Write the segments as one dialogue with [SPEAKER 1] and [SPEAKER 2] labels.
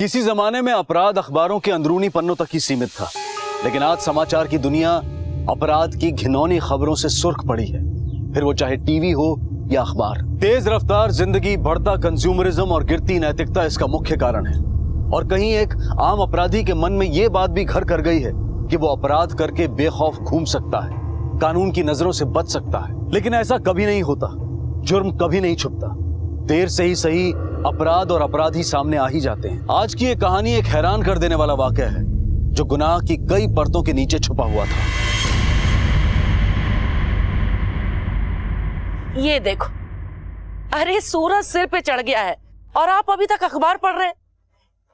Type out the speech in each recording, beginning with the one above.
[SPEAKER 1] किसी जमाने में अपराध अखबारों के अंदरूनी पन्नों तक ही सीमित था, लेकिन आज समाचार की दुनिया अपराध की घिनौनी खबरों से सुर्ख पड़ी है, फिर वो चाहे टीवी हो या अखबार। तेज रफ्तार जिंदगी, बढ़ता कंज्यूमरिज्म और गिरती नैतिकता इसका मुख्य कारण है। और कहीं एक आम अपराधी के मन में यह बात भी घर कर गई है कि वो अपराध करके बेखौफ घूम सकता है, कानून की नजरों से बच सकता है। लेकिन ऐसा कभी नहीं होता, जुर्म कभी नहीं छुपता। देर से ही सही अपराध और अपराधी सामने आ ही जाते हैं। आज की ये कहानी एक हैरान कर देने वाला वाकया है जो गुनाह की कई परतों के नीचे छुपा हुआ था।
[SPEAKER 2] ये देखो, अरे सूरज सिर पे चढ़ गया है और आप अभी तक अखबार पढ़ रहे हैं।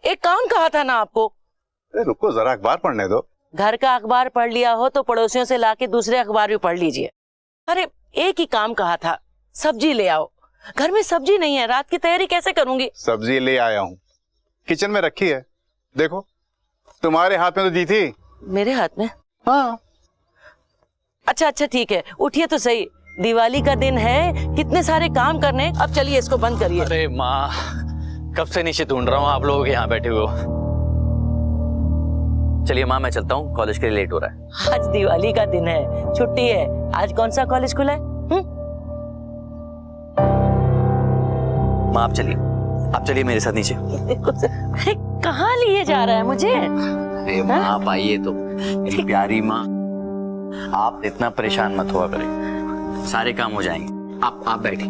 [SPEAKER 2] एक काम कहा था ना आपको।
[SPEAKER 3] अरे रुको जरा, अखबार पढ़ने दो।
[SPEAKER 2] घर का अखबार पढ़ लिया हो तो पड़ोसियों से लाके दूसरे अखबार भी पढ़ लीजिए। अरे एक ही काम कहा था, सब्जी ले आओ। घर में सब्जी नहीं है, रात की तैयारी कैसे करूंगी?
[SPEAKER 3] सब्जी ले आया हूँ, किचन में रखी है। देखो, तुम्हारे हाथ में तो दी थी।
[SPEAKER 2] मेरे हाथ में?
[SPEAKER 3] हाँ।
[SPEAKER 2] अच्छा ठीक है, उठिए तो सही। दिवाली का दिन है, कितने सारे काम करने। अब चलिए इसको बंद करिए।
[SPEAKER 4] अरे माँ, कब से नीचे ढूंढ रहा हूँ, आप लोग यहाँ बैठे हुए हो। चलिए माँ, मैं चलता हूँ, कॉलेज के लिए लेट हो रहा है।
[SPEAKER 2] आज दिवाली का दिन है, छुट्टी है। आज कौन सा कॉलेज खुला है?
[SPEAKER 4] माँ आप चलिए मेरे साथ नीचे।
[SPEAKER 2] कहाँ लिए जा रहा है मुझे?
[SPEAKER 4] अरे माँ आप आइए तो, मेरी प्यारी माँ, आप इतना परेशान मत हुआ करें, सारे काम हो जाएंगे। आप बैठिए।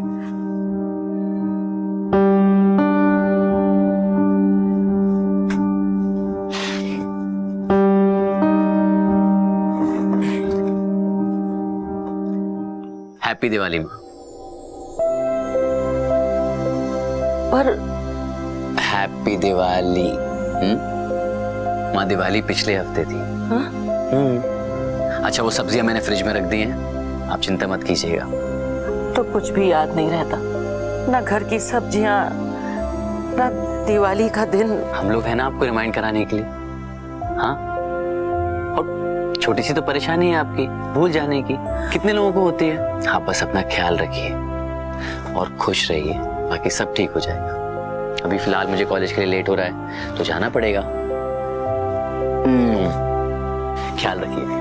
[SPEAKER 4] हैप्पी दिवाली माँ।
[SPEAKER 2] पर
[SPEAKER 4] हैप्पी दिवाली। माँ दिवाली पिछले हफ्ते थी। अच्छा वो सब्जियां मैंने फ्रिज में रख दी हैं, आप चिंता मत कीजिएगा।
[SPEAKER 2] तो कुछ भी याद नहीं रहता, ना घर की सब्जियां, ना दिवाली का दिन।
[SPEAKER 4] हम लोग हैं ना आपको रिमाइंड कराने के लिए। हाँ, और छोटी सी तो परेशानी है आपकी, भूल जाने की, कितने लोगों को होती है। आप बस अपना ख्याल रखिए और खुश रहिए, बाकी सब ठीक हो जाएगा। अभी फिलहाल मुझे कॉलेज के लिए लेट हो रहा है तो जाना पड़ेगा। ख्याल रखिए।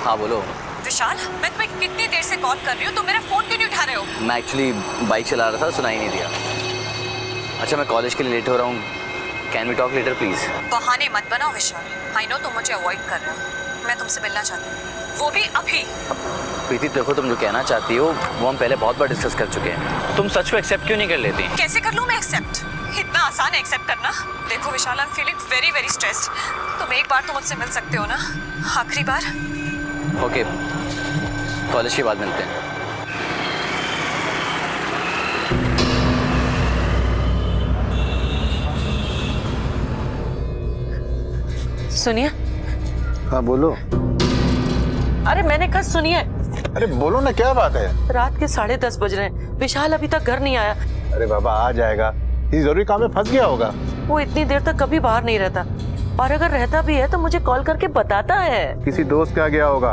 [SPEAKER 4] हाँ बोलो।
[SPEAKER 5] विशाल, मैं तुम्हें कितनी देर से कॉल कर रही हूँ, तुम मेरा फोन क्यों नहीं उठा रहे हो?
[SPEAKER 4] मैं एक्चुअली बाइक चला रहा था, सुनाई नहीं दिया। अच्छा मैं कॉलेज के लिए लेट हो रहा हूँ, can we talk later please?
[SPEAKER 5] बहाने मत बनाओ विशाल, आई नो तुम मुझे अवॉइड कर रहे हो, मैं तुमसे मिलना चाहती हूँ, वो भी अभी।
[SPEAKER 4] प्रीति देखो, तुम जो कहना चाहती हो वो हम पहले बहुत बार डिस्कस कर चुके हैं, तुम सच को एक्सेप्ट क्यों नहीं कर लेती?
[SPEAKER 5] कैसे कर लूँ मैं एक्सेप्ट? इतना आसान है एक्सेप्ट करना? देखो Vishal, I am feeling very very stressed, तुम एक बार तो मुझसे मिल सकते हो ना, आखिरी बार।
[SPEAKER 4] ओके, कॉलेज के बाद मिलते हैं।
[SPEAKER 2] सुनिए।
[SPEAKER 3] हाँ बोलो।
[SPEAKER 2] अरे मैंने कहा सुनिए।
[SPEAKER 3] अरे बोलो ना, क्या बात है?
[SPEAKER 2] रात के 10:30 बज रहे हैं, विशाल अभी तक घर नहीं आया।
[SPEAKER 3] अरे बाबा आ जाएगा, ये जरूरी काम में फंस गया होगा।
[SPEAKER 2] वो इतनी देर तक कभी बाहर नहीं रहता, और अगर रहता भी है तो मुझे कॉल करके बताता है।
[SPEAKER 3] किसी दोस्त के यहाँ गया होगा,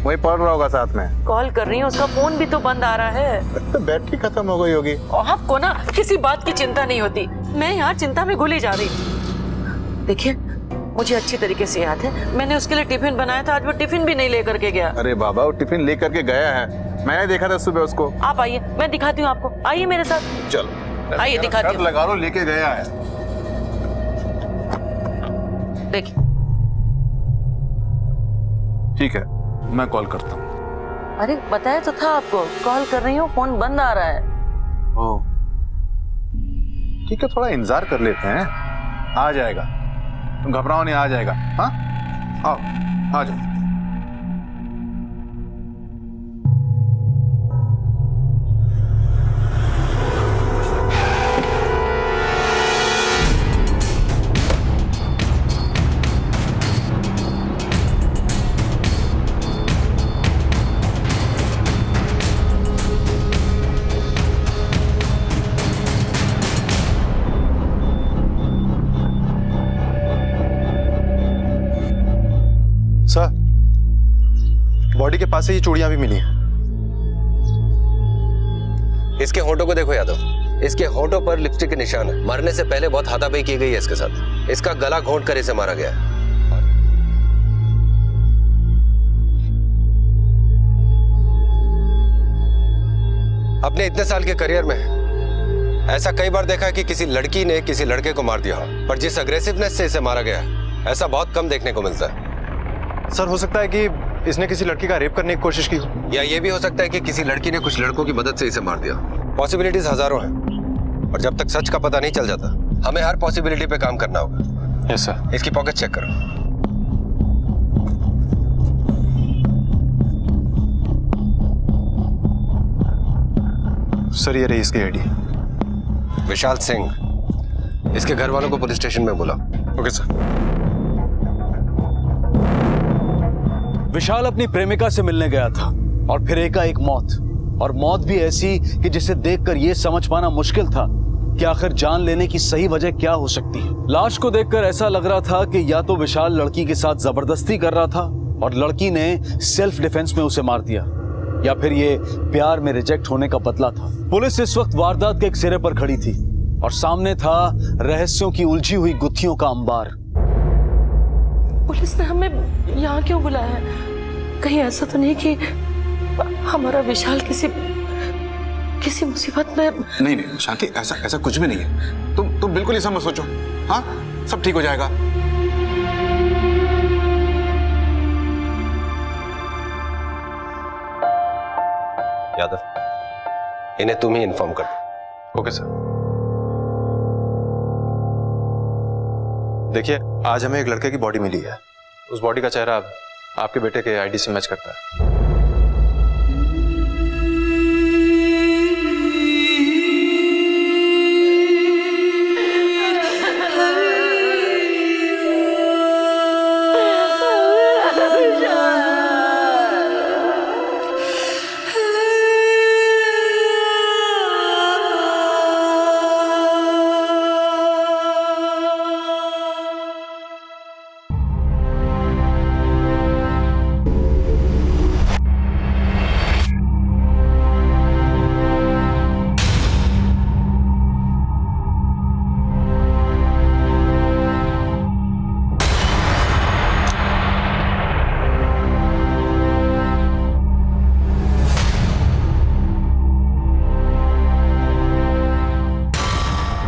[SPEAKER 3] वही पढ़ रहा होगा साथ में।
[SPEAKER 2] कॉल कर रही हूँ, उसका फोन भी तो बंद आ रहा है।
[SPEAKER 3] तो बैटरी खत्म हो गई होगी।
[SPEAKER 2] आपको ना किसी बात की चिंता नहीं होती, मैं यहाँ चिंता में घुली जा रही। देखिए मुझे अच्छी तरीके से याद है, मैंने उसके लिए टिफिन बनाया था, आज वो टिफिन भी नहीं लेकर के गया।
[SPEAKER 3] अरे बाबा वो टिफिन लेकर के गया है, मैंने देखा था सुबह उसको।
[SPEAKER 2] आप आइए, मैं दिखाती हूँ आपको, आइए मेरे साथ।
[SPEAKER 3] चलो
[SPEAKER 2] आइए दिखाती हूँ।
[SPEAKER 3] लगा लो, लेके गया है।
[SPEAKER 2] देखिए।
[SPEAKER 3] ठीक है, मैं कॉल करता हूँ।
[SPEAKER 2] अरे बताया तो था आपको, कॉल कर रही हूँ, फोन बंद आ रहा है।
[SPEAKER 3] ओह ठीक है, थोड़ा इंतजार कर लेते हैं, आ जाएगा, तुम घबराओ नहीं, आ जाएगा। हाँ आओ, आ जाओ। सर, बॉडी के पास से ये चूड़ियां भी मिली हैं।
[SPEAKER 6] इसके होंठों को देखो यादव, इसके होंठों पर लिपस्टिक के निशान है। मरने से पहले बहुत हाथापाई की गई है इसके साथ। इसका गला घोंट कर इसे मारा गया है। अपने इतने साल के करियर में ऐसा कई बार देखा है कि किसी लड़की ने किसी लड़के को मार दिया हो, पर जिस अग्रेसिवनेस से इसे मारा गया है ऐसा बहुत कम देखने को मिलता है।
[SPEAKER 3] सर, हो सकता है कि इसने किसी लड़की का रेप करने की कोशिश की हो,
[SPEAKER 6] या ये भी हो सकता है कि किसी लड़की ने कुछ लड़कों की मदद से इसे मार दिया। पॉसिबिलिटीज हजारों हैं, और जब तक सच का पता नहीं चल जाता हमें हर पॉसिबिलिटी पे काम करना होगा।
[SPEAKER 3] Yes sir.
[SPEAKER 6] इसकी पॉकेट चेक करो।
[SPEAKER 3] सर, ये रही इसकी आईडी।
[SPEAKER 6] विशाल सिंह, इसके घर वालों को पुलिस स्टेशन में बुला।
[SPEAKER 3] Okay sir.
[SPEAKER 1] विशाल अपनी प्रेमिका से मिलने गया था और फिर एकाएक मौत, और मौत भी ऐसी कि जिसे देखकर यह समझ पाना मुश्किल था कि आखिर जान लेने की सही वजह क्या हो सकती है। लाश को देखकर ऐसा लग रहा था कि या तो विशाल लड़की के साथ जबरदस्ती कर रहा था और लड़की ने सेल्फ डिफेंस में उसे मार दिया, या फिर ये प्यार में रिजेक्ट होने का बदला था। पुलिस इस वक्त वारदात के एक सिरे पर खड़ी थी और सामने था रहस्यों की उलझी हुई गुत्थियों का अंबार।
[SPEAKER 2] पुलिस ने हमें यहाँ क्यों बुलाया है? कहीं ऐसा तो नहीं कि हमारा विशाल किसी मुसीबत में?
[SPEAKER 7] नहीं नहीं शांति, ऐसा कुछ भी नहीं है। तुम बिल्कुल ऐसा मत सोचो। हाँ, सब ठीक हो जाएगा।
[SPEAKER 6] यादव, इन्हें तुम ही इन्फॉर्म कर दो।
[SPEAKER 3] Okay sir. देखिए, आज हमें एक लड़के की बॉडी मिली है। उस बॉडी का चेहरा आपके बेटे के आईडी से मैच करता है।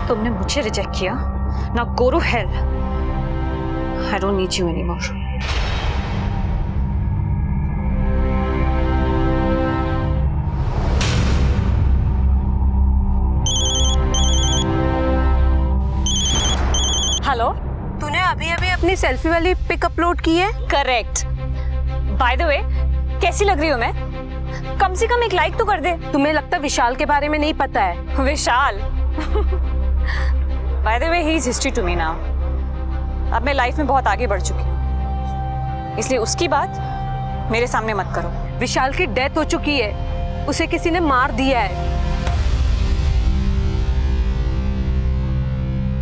[SPEAKER 5] तुमने मुझे रिजेक्ट किया। Now go to hell. I don't need you anymore. Hello,
[SPEAKER 8] तूने अभी अभी अपनी सेल्फी वाली पिक अपलोड की है?
[SPEAKER 5] करेक्ट। बाय द वे, कैसी लग रही हूँ मैं? कम से कम एक लाइक तो कर दे।
[SPEAKER 8] तुम्हें लगता विशाल के बारे में नहीं पता है?
[SPEAKER 5] Vishal by the way, he is history to me now. अब मैं लाइफ में बहुत आगे बढ़ चुकी हूँ, इसलिए उसकी बात मेरे सामने मत करो।
[SPEAKER 8] विशाल की डेथ हो चुकी है, उसे किसी ने मार दिया है।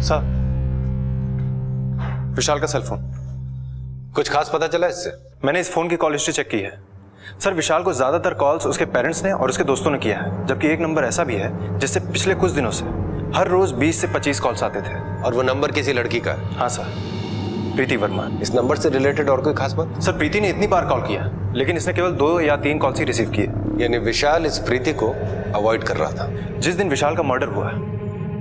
[SPEAKER 3] सर, विशाल का सेल फोन।
[SPEAKER 6] कुछ खास पता चला इससे?
[SPEAKER 3] मैंने इस फोन की कॉल हिस्ट्री चेक की है सर। विशाल को ज्यादातर कॉल्स उसके पेरेंट्स ने और उसके दोस्तों ने किया है, जबकि एक नंबर ऐसा भी है जिससे पिछले कुछ दिनों से हर रोज 20 से 25 कॉल्स आते थे।
[SPEAKER 6] और वो नंबर किसी लड़की का है?
[SPEAKER 3] हाँ सर, प्रीति वर्मा।
[SPEAKER 6] इस नंबर से रिलेटेड और कोई खास बात?
[SPEAKER 3] सर, प्रीति ने इतनी बार कॉल किया, लेकिन इसने केवल 2 या 3 कॉल्स ही रिसीव किए।
[SPEAKER 6] यानी विशाल इस प्रीति को अवॉइड कर रहा था।
[SPEAKER 3] जिस दिन विशाल का मर्डर हुआ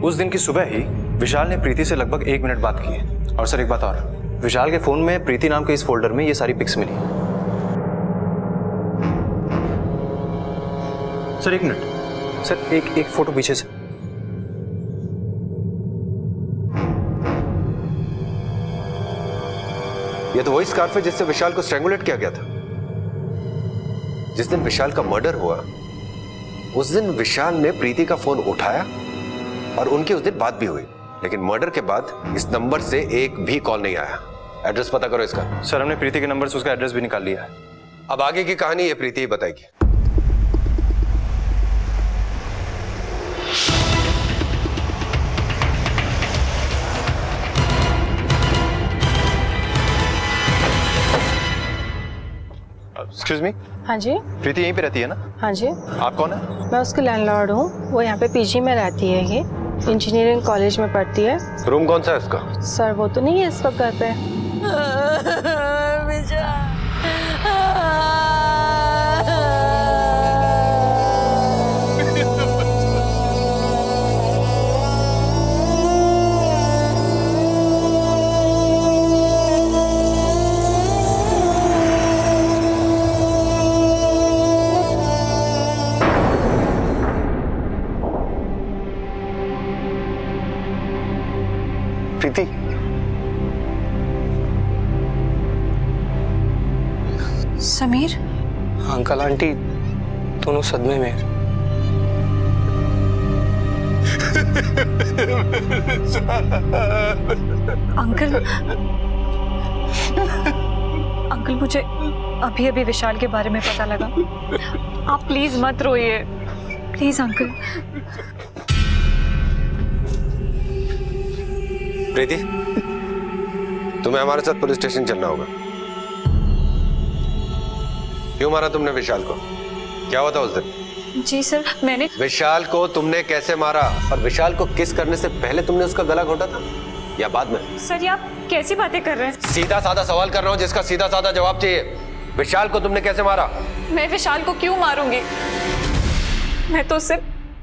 [SPEAKER 3] उस दिन की सुबह ही विशाल ने प्रीति से लगभग 1 मिनट बात की है। और सर, एक बात और, विशाल के फोन में प्रीति नाम के इस फोल्डर में ये सारी पिक्स मिली। सर, 1 मिनट सर, एक फोटो पीछे से।
[SPEAKER 6] ये तो वही स्कार्फ है जिससे विशाल को स्ट्रैंगुलेट किया गया था। जिस दिन विशाल का मर्डर हुआ उस दिन विशाल ने प्रीति का फोन उठाया और उनकी उस दिन बात भी हुई, लेकिन मर्डर के बाद इस नंबर से एक भी कॉल नहीं आया। एड्रेस पता करो इसका।
[SPEAKER 3] सर, हमने प्रीति के नंबर से उसका एड्रेस भी निकाल लिया है।
[SPEAKER 6] अब आगे की कहानी ये प्रीति ही बताएगी।
[SPEAKER 3] एक्सक्यूज मी,
[SPEAKER 9] हाँ जी।
[SPEAKER 3] प्रीति यहीं पे रहती है ना?
[SPEAKER 9] हाँ जी,
[SPEAKER 3] आप कौन है?
[SPEAKER 9] मैं उसकी लैंडलॉर्ड हूँ। वो यहाँ पे पीजी में रहती है। ये इंजीनियरिंग कॉलेज में पढ़ती है।
[SPEAKER 6] रूम कौन सा है उसका?
[SPEAKER 9] सर वो तो नहीं है इस वक्त घर पे।
[SPEAKER 6] प्रीति,
[SPEAKER 5] समीर,
[SPEAKER 10] अंकल आंटी दोनों सदमे में हैं।
[SPEAKER 5] अंकल अंकल मुझे अभी अभी विशाल के बारे में पता लगा। आप प्लीज मत रोइए, प्लीज अंकल।
[SPEAKER 6] प्रीति, तुम्हें हमारे साथ पुलिस स्टेशन चलना होगा। क्यों मारा तुमने विशाल को? क्या हुआ था उस दिन?
[SPEAKER 5] जी सर, मैंने
[SPEAKER 6] विशाल को तुमने कैसे मारा और विशाल को किस करने से पहले तुमने उसका गला घोटा था या बाद में?
[SPEAKER 5] सर, ये आप कैसी बातें कर रहे हैं?
[SPEAKER 6] सीधा साधा सवाल कर रहा हूं जिसका सीधा साधा जवाब चाहिए। विशाल को तुमने कैसे मारा?
[SPEAKER 5] मैं विशाल को क्यों मारूंगी? मैं तो उससे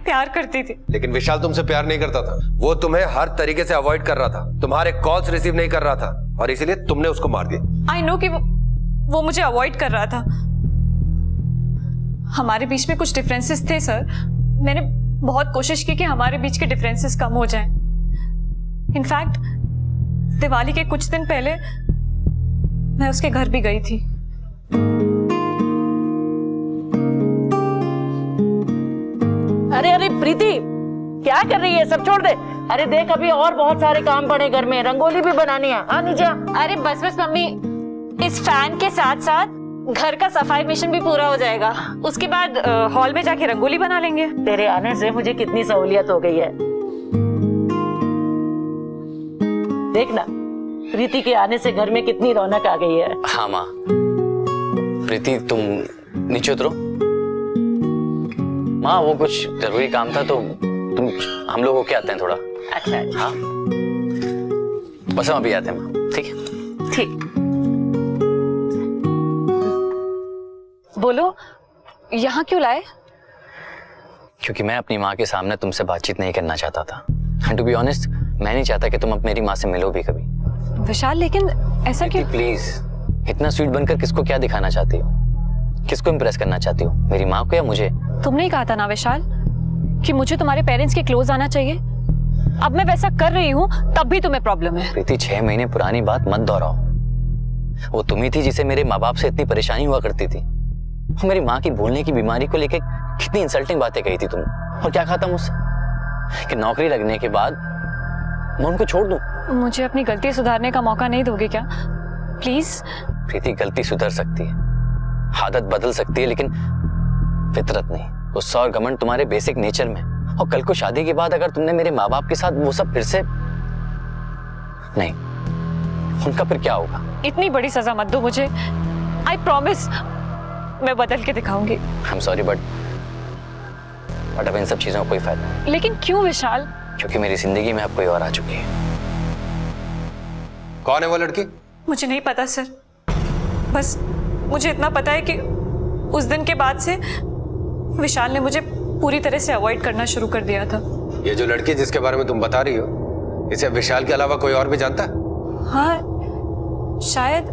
[SPEAKER 5] प्यार करती थी।
[SPEAKER 6] लेकिन विशाल तुमसे प्यार नहीं करता था। वो तुम्हें हर तरीके से अवॉइड कर रहा था, तुम्हारे कॉल्स रिसीव नहीं कर रहा था और इसीलिए तुमने उसको मार दिया।
[SPEAKER 5] आई नो कि वो मुझे अवॉइड कर रहा था। हमारे बीच में कुछ डिफरेंसेस थे सर। मैंने बहुत कोशिश की कि हमारे बीच के डिफरेंसेस कम हो जाएं। इनफैक्ट दिवाली के कुछ दिन पहले मैं उसके घर भी गई थी।
[SPEAKER 2] अरे अरे प्रीति, क्या कर रही है? सब छोड़ दे। अरे देख, अभी और बहुत सारे काम पड़े घर में, रंगोली भी बनानी है। आ नीचे।
[SPEAKER 5] अरे बस बस मम्मी, इस फैन के साथ साथ घर का सफाई मिशन भी पूरा हो जाएगा। उसके बाद हॉल में जाके रंगोली बना लेंगे।
[SPEAKER 2] तेरे आने से मुझे कितनी सहूलियत हो गई है। देखना, प्रीति के आने से घर में कितनी रौनक आ गई है।
[SPEAKER 4] हाँ माँ। प्रीति तुम नीचे उतरो। माँ वो कुछ जरूरी काम था तो तुम हम लोग होके आते हैं थोड़ा।
[SPEAKER 2] अच्छा अच्छा।
[SPEAKER 4] हाँ बस हम अभी आते हैं माँ। ठीक है?
[SPEAKER 2] ठीक।
[SPEAKER 5] बोलो, यहाँ क्यों लाए?
[SPEAKER 4] क्योंकि मैं अपनी माँ के सामने तुमसे बातचीत नहीं करना चाहता था। एंड टू बी ऑनेस्ट, मैं नहीं चाहता कि तुम अब मेरी माँ से मिलो भी कभी।
[SPEAKER 5] विशाल, लेकिन ऐसा क्यों?
[SPEAKER 4] प्लीज, इतना स्वीट बनकर किसको क्या दिखाना चाहती हो? किसको इम्प्रेस करना चाहती हो, मेरी माँ को या मुझे?
[SPEAKER 5] तुमने ही कहा था ना विशाल कि मुझे तुम्हारे पेरेंट्स के क्लोज आना चाहिए। अब मैं वैसा कर रही हूँ तब भी तुम्हें प्रॉब्लम है।
[SPEAKER 4] प्रीति, 6 महीने पुरानी बात मत दोहराओ। वो तुम ही थी जिसे मेरे माँ बाप से इतनी परेशानी हुआ करती थी। मेरी माँ की भूलने की बीमारी को लेकर कितनी इंसल्टिंग बातें कही थी तुम। और क्या कहा था मुझसे कि नौकरी लगने के बाद मैं उनको छोड़ दूं।
[SPEAKER 5] मुझे अपनी गलती सुधारने का मौका नहीं दोगे क्या? प्लीज।
[SPEAKER 4] प्रीति, गलती सुधर सकती है, आदत बदल सकती है, लेकिन फितरत नहीं। गुस्सा और घमंड तुम्हारे बेसिक नेचर में। और कल को शादी के बाद अगर तुमने मेरे माँ बाप के साथ वो सब फिर से नहीं, उनका फिर क्या होगा?
[SPEAKER 5] इतनी बड़ी सजा मत दो मुझे। आई प्रॉमिस, मैं बदल के दिखाऊंगी।
[SPEAKER 4] आई एम सॉरी बट अब इन सब चीजों का कोई फायदा नहीं।
[SPEAKER 5] लेकिन क्यों विशाल?
[SPEAKER 4] क्योंकि मेरी जिंदगी में अब कोई और आ चुकी है।
[SPEAKER 6] कौन है वो लड़की?
[SPEAKER 5] मुझे नहीं पता सर। बस मुझे इतना पता है कि उस दिन के बाद से विशाल ने मुझे पूरी तरह से अवॉइड करना शुरू कर दिया था।
[SPEAKER 6] ये जो लड़की जिसके बारे में तुम बता रही हो, इसे विशाल के अलावा कोई और भी जानता है?
[SPEAKER 5] हाँ, शायद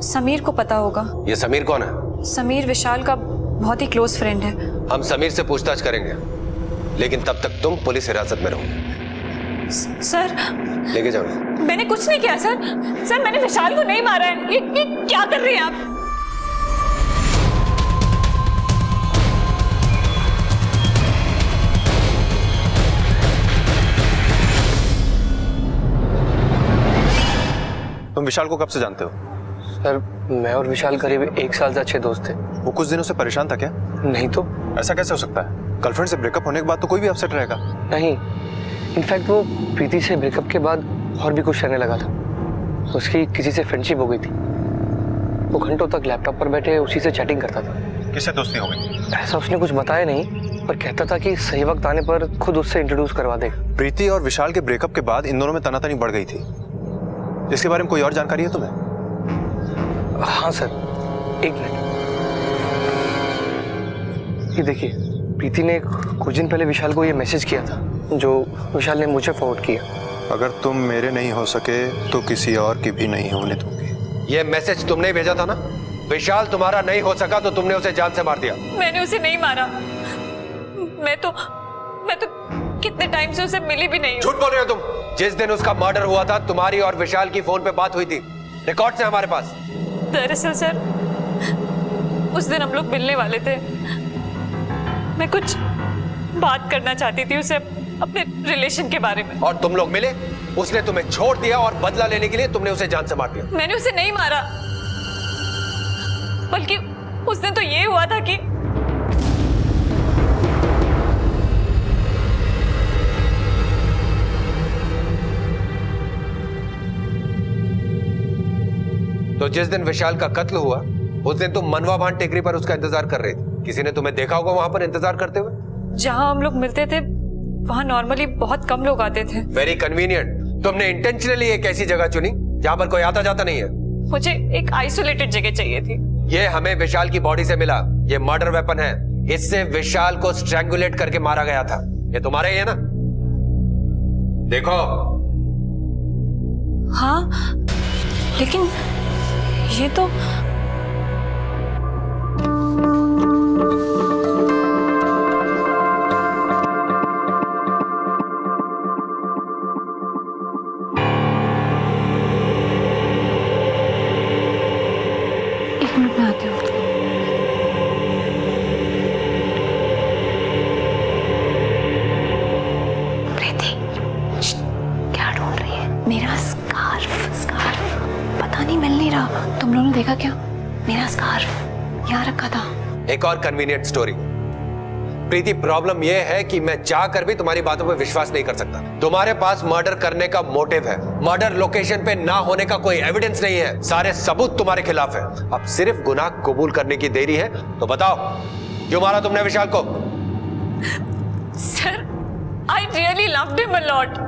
[SPEAKER 5] समीर को पता होगा।
[SPEAKER 6] ये समीर कौन है?
[SPEAKER 5] समीर विशाल का बहुत ही क्लोज फ्रेंड है।
[SPEAKER 6] हम समीर से पूछताछ करेंगे, लेकिन तब तक तुम पुलिस हिरासत में रहो।
[SPEAKER 5] सर,
[SPEAKER 6] लेके जाओ।
[SPEAKER 5] मैंने कुछ नहीं किया सर। सर, मैंने विशाल को नहीं मारा है। ये क्या कर रही हैं आप?
[SPEAKER 3] तुम विशाल को कब से जानते हो?
[SPEAKER 10] सर, मैं और विशाल करीब 1 साल से अच्छे दोस्त थे।
[SPEAKER 3] वो कुछ दिनों से परेशान था क्या?
[SPEAKER 10] नहीं तो।
[SPEAKER 3] ऐसा कैसे हो सकता है? गर्लफ्रेंड से ब्रेकअप होने के बाद तो कोई भी अपसेट रहेगा।
[SPEAKER 10] नहीं, इनफैक्ट वो प्रीति से ब्रेकअप के बाद और भी कुछ करने लगा था। उसकी किसी से फ्रेंडशिप हो गई थी। वो घंटों तक लैपटॉप पर बैठे उसी से चैटिंग करता था।
[SPEAKER 3] किससे दोस्ती हो गई?
[SPEAKER 10] ऐसा उसने कुछ बताया नहीं, पर कहता था कि सही वक्त आने पर खुद उससे इंट्रोड्यूस करवा देगा।
[SPEAKER 3] प्रीति और विशाल के ब्रेकअप के बाद इन दोनों में तनातनी बढ़ गई थी। इसके बारे में कोई और जानकारी है तुम्हें?
[SPEAKER 10] हाँ सर, एक मिनट। ये देखिए, प्रीति ने कुछ दिन पहले विशाल को ये मैसेज किया था जो विशाल ने मुझे फॉरवर्ड किया।
[SPEAKER 3] अगर तुम मेरे नहीं हो सके तो किसी और की भी नहीं होने दूंगी।
[SPEAKER 6] ये मैसेज तुमने भेजा था ना? विशाल तुम्हारा नहीं हो सका तो तुमने उसे जान से मार दिया।
[SPEAKER 5] मैंने उसे नहीं मारा। मैं तो कितने टाइम से उसे मिली भी नहीं हूँ।
[SPEAKER 6] झूठ बोल रहे हो तुम। जिस दिन उसका मर्डर हुआ था तुम्हारी और विशाल की फोन पे बात हुई थी, रिकॉर्ड्स हैं हमारे पास।
[SPEAKER 5] दरअसल सर, उस दिन हम लोग मिलने वाले थे। मैं कुछ बात करना चाहती थी उसे अपने रिलेशन के बारे में।
[SPEAKER 6] और तुम लोग मिले, उसने तुम्हें छोड़ दिया और बदला लेने के लिए तुमने उसे जान से मार दिया।
[SPEAKER 5] मैंने उसे नहीं मारा, बल्कि उस दिन तो ये हुआ था कि
[SPEAKER 6] तो जिस दिन विशाल का कत्ल हुआ उस दिन तुम मनवा भान टेकरी पर उसका इंतजार कर रहे थे। किसी ने तुम्हें देखा होगा वहां पर इंतजार करते हुए?
[SPEAKER 5] जहां हम लोग मिलते थे वहां नॉर्मली बहुत कम लोग आते थे।
[SPEAKER 6] Very convenient. तुमने इंटेंशनली एक ऐसी जगह चुनी जहां पर कोई आता जाता नहीं है।
[SPEAKER 5] मुझे एक आइसोलेटेड जगह चाहिए थी।
[SPEAKER 6] ये हमें विशाल की बॉडी से मिला। ये मर्डर वेपन है। इससे विशाल को स्ट्रैंगुलेट करके मारा गया था। ये तुम्हारे ही है ना? देखो।
[SPEAKER 5] हाँ, लेकिन ये तो
[SPEAKER 8] एक मिनट में आती हूँ। प्रीति, क्या ढूंढ रही है? मेरा स्कार्फ पता नहीं मिल नहीं रहा। तुम लोगों ने देखा क्या? मेरा स्कार्फ यहाँ रखा था।
[SPEAKER 6] एक और कन्वीनियंट स्टोरी। प्रीति, प्रॉब्लम यह है कि मैं चाहकर भी तुम्हारी बातों पर विश्वास नहीं कर सकता। तुम्हारे पास मर्डर करने का मोटिव है। मर्डर लोकेशन पे ना होने का कोई एविडेंस नहीं है। सारे सबूत तुम्हारे खिलाफ है। अब सिर्फ गुनाह कबूल करने की देरी है। तो बताओ, क्यों मारा तुमने विशाल को?
[SPEAKER 5] Sir, I really loved him a lot.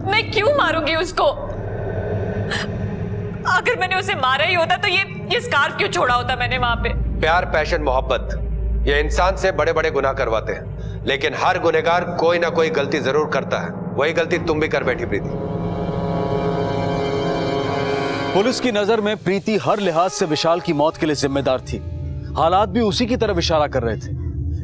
[SPEAKER 5] मैं क्यों मारूंगी उसको? अगर मैंने उसे मारा ही होता तो ये स्कार्फ क्यों छोड़ा होता मैंने वहां पे?
[SPEAKER 6] प्यार, पैशन, मोहब्बत, ये इंसान से बड़े बड़े गुनाह करवाते हैं, लेकिन हर गुनहगार कोई ना कोई गलती जरूर करता है। वही गलती तुम भी कर बैठी प्रीति।
[SPEAKER 1] पुलिस की नजर में प्रीति हर लिहाज से विशाल की मौत के लिए जिम्मेदार थी। हालात भी उसी की तरफ इशारा कर रहे थे,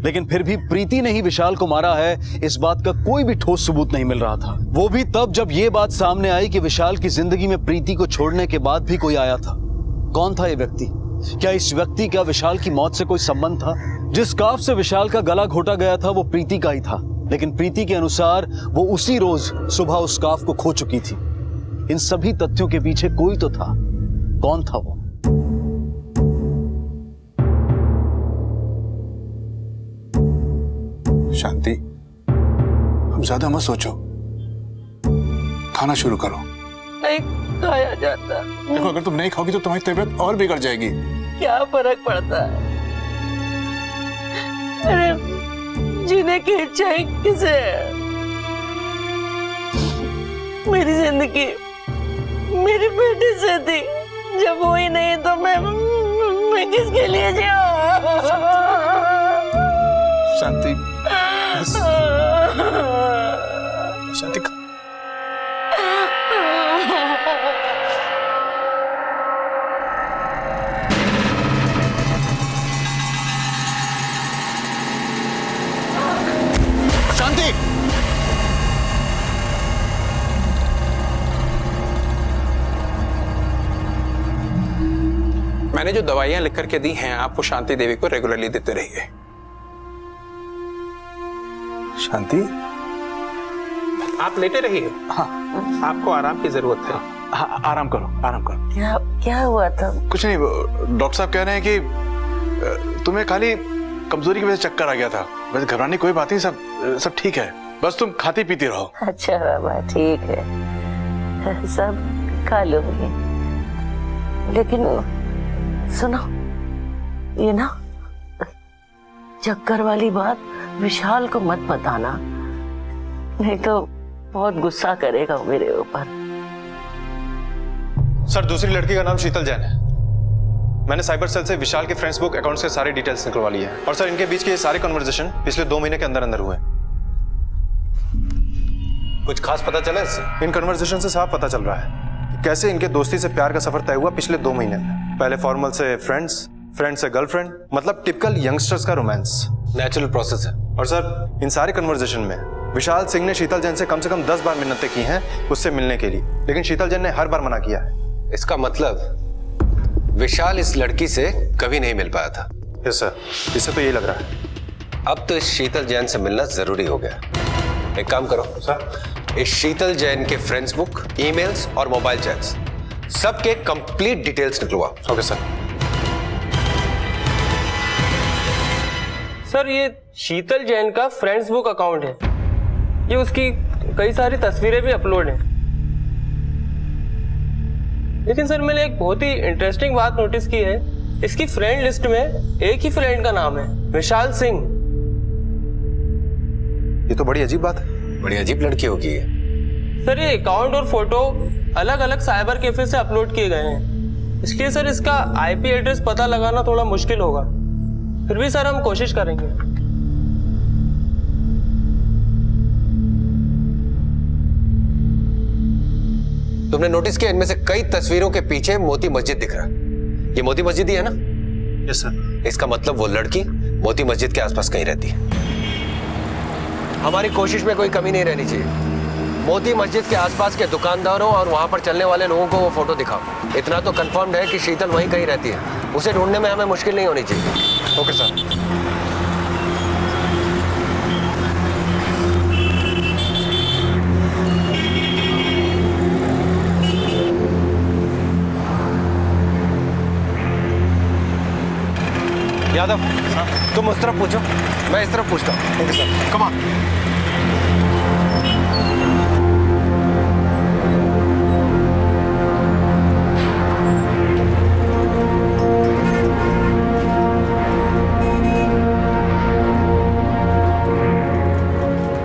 [SPEAKER 1] लेकिन फिर भी प्रीति ने ही विशाल को मारा है, इस बात का कोई भी ठोस सबूत नहीं मिल रहा था। वो भी तब जब ये बात सामने आई कि विशाल की जिंदगी में प्रीति को छोड़ने के बाद भी कोई आया था। कौन था ये व्यक्ति? क्या इस व्यक्ति का विशाल की मौत से कोई संबंध था? जिस स्कार्फ से विशाल का गला घोटा गया था वो प्रीति का ही था, लेकिन प्रीति के अनुसार वो उसी रोज सुबह उस स्कार्फ को खो चुकी थी। इन सभी तथ्यों के पीछे कोई तो था। कौन था वो?
[SPEAKER 7] शांति, अब ज्यादा मत सोचो, खाना शुरू करो।
[SPEAKER 2] नहीं खाया जाता।
[SPEAKER 7] देखो, अगर तुम नहीं खाओगी तो तुम्हारी तबीयत और बिगड़ जाएगी।
[SPEAKER 2] क्या फर्क पड़ता है? अरे जीने की इच्छा ही किसे है? मेरी जिंदगी मेरे बेटे से थी। जब वो ही नहीं तो मैं किसके लिए जीऊं?
[SPEAKER 7] शांति, शांति, शांति।
[SPEAKER 11] मैंने जो दवाइयां लिख करके दी हैं आप वो शांति देवी को रेगुलरली देते रहिए।
[SPEAKER 7] शांति,
[SPEAKER 11] आप लेटे रहिए।
[SPEAKER 7] हाँ,
[SPEAKER 11] आपको आराम की जरूरत है।
[SPEAKER 7] हाँ, आराम करो, आराम करो।
[SPEAKER 2] क्या हुआ था?
[SPEAKER 3] कुछ नहीं, डॉक्टर साहब कह रहे हैं कि तुम्हें खाली कमजोरी की वजह से चक्कर आ गया था। वैसे घबराने की कोई बात नहीं, सब ठीक है। बस तुम खाती पीती रहो।
[SPEAKER 2] अच्छा बाबा, ठीक है, सब खा लूंगी, लेकिन सुनो, ये ना चक्कर वाली बात विशाल को मत बताना, नहीं तो बहुत गुस्सा करेगा मेरे ऊपर।
[SPEAKER 3] सर, दूसरी लड़की का नाम शीतल जैन है। मैंने साइबर सेल से विशाल के फ्रेंड्स बुक अकाउंट से सारी डिटेल्स निकलवा ली है। और सर, इनके बीच के ये सारे कन्वर्सेशन पिछले 2 महीने के अंदर अंदर हुए।
[SPEAKER 6] कुछ खास पता चला इससे?
[SPEAKER 3] इन कन्वर्सेशन से साफ पता चल रहा है कि कैसे इनके दोस्ती से प्यार का सफर तय हुआ पिछले 2 महीने में। पहले फॉर्मल से फ्रेंड्स, फ्रेंड से गर्लफ्रेंड, मतलब टिपिकल यंगस्टर्स का रोमांस।
[SPEAKER 6] नेचुरल प्रोसेस है।
[SPEAKER 3] और सर, इन सारे कन्वर्सेशन में विशाल सिंह ने शीतल जैन से कम 10 बार मिन्नतें की हैं उससे मिलने के लिए, लेकिन शीतल जैन ने हर बार मना किया है।
[SPEAKER 6] इसका मतलब विशाल इस लड़की से कभी नहीं मिल पाया था।
[SPEAKER 3] यस सर, इससे तो यही लग रहा है।
[SPEAKER 6] अब तो इस शीतल जैन से मिलना जरूरी हो गया। एक काम करो
[SPEAKER 3] सर,
[SPEAKER 6] इस शीतल जैन के फ्रेंड्स बुक, ईमेल्स और मोबाइल चैट्स सबके कंप्लीट डिटेल्स निकलवाओ।
[SPEAKER 3] Okay sir.
[SPEAKER 12] सर, ये शीतल जैन का फ्रेंड्स बुक अकाउंट है। ये उसकी कई सारी तस्वीरें भी अपलोड हैं। लेकिन सर, मैंने एक बहुत ही इंटरेस्टिंग बात नोटिस की है। इसकी फ्रेंड लिस्ट में एक ही फ्रेंड का नाम है, विशाल सिंह।
[SPEAKER 3] ये तो बड़ी अजीब बात है।
[SPEAKER 6] बड़ी अजीब लड़की होगी ये।
[SPEAKER 12] सर, ये अकाउंट और फोटो अलग अलग साइबर कैफे से अपलोड किए गए हैं, इसलिए सर इसका आईपी एड्रेस पता लगाना थोड़ा मुश्किल होगा। फिर भी सर हम कोशिश करेंगे।
[SPEAKER 6] तुमने नोटिस किया इनमें से कई तस्वीरों के पीछे मोती मस्जिद दिख रहा है। ये मोती मस्जिद ही है ना?
[SPEAKER 3] Yes sir.
[SPEAKER 6] इसका मतलब वो लड़की मोती मस्जिद के आसपास कहीं रहती है। हमारी कोशिश में कोई कमी नहीं रहनी चाहिए। मोती मस्जिद के आसपास के दुकानदारों और वहां पर चलने वाले लोगों को वो फोटो दिखाओ। इतना तो कंफर्म्ड है कि शीतल वहीं कहीं रहती है। उसे ढूंढने में हमें मुश्किल नहीं होनी चाहिए।
[SPEAKER 3] Okay sir.
[SPEAKER 6] यादव, तुम उस तरफ पूछो, मैं इस तरफ पूछता हूँ।
[SPEAKER 3] Okay sir, come on.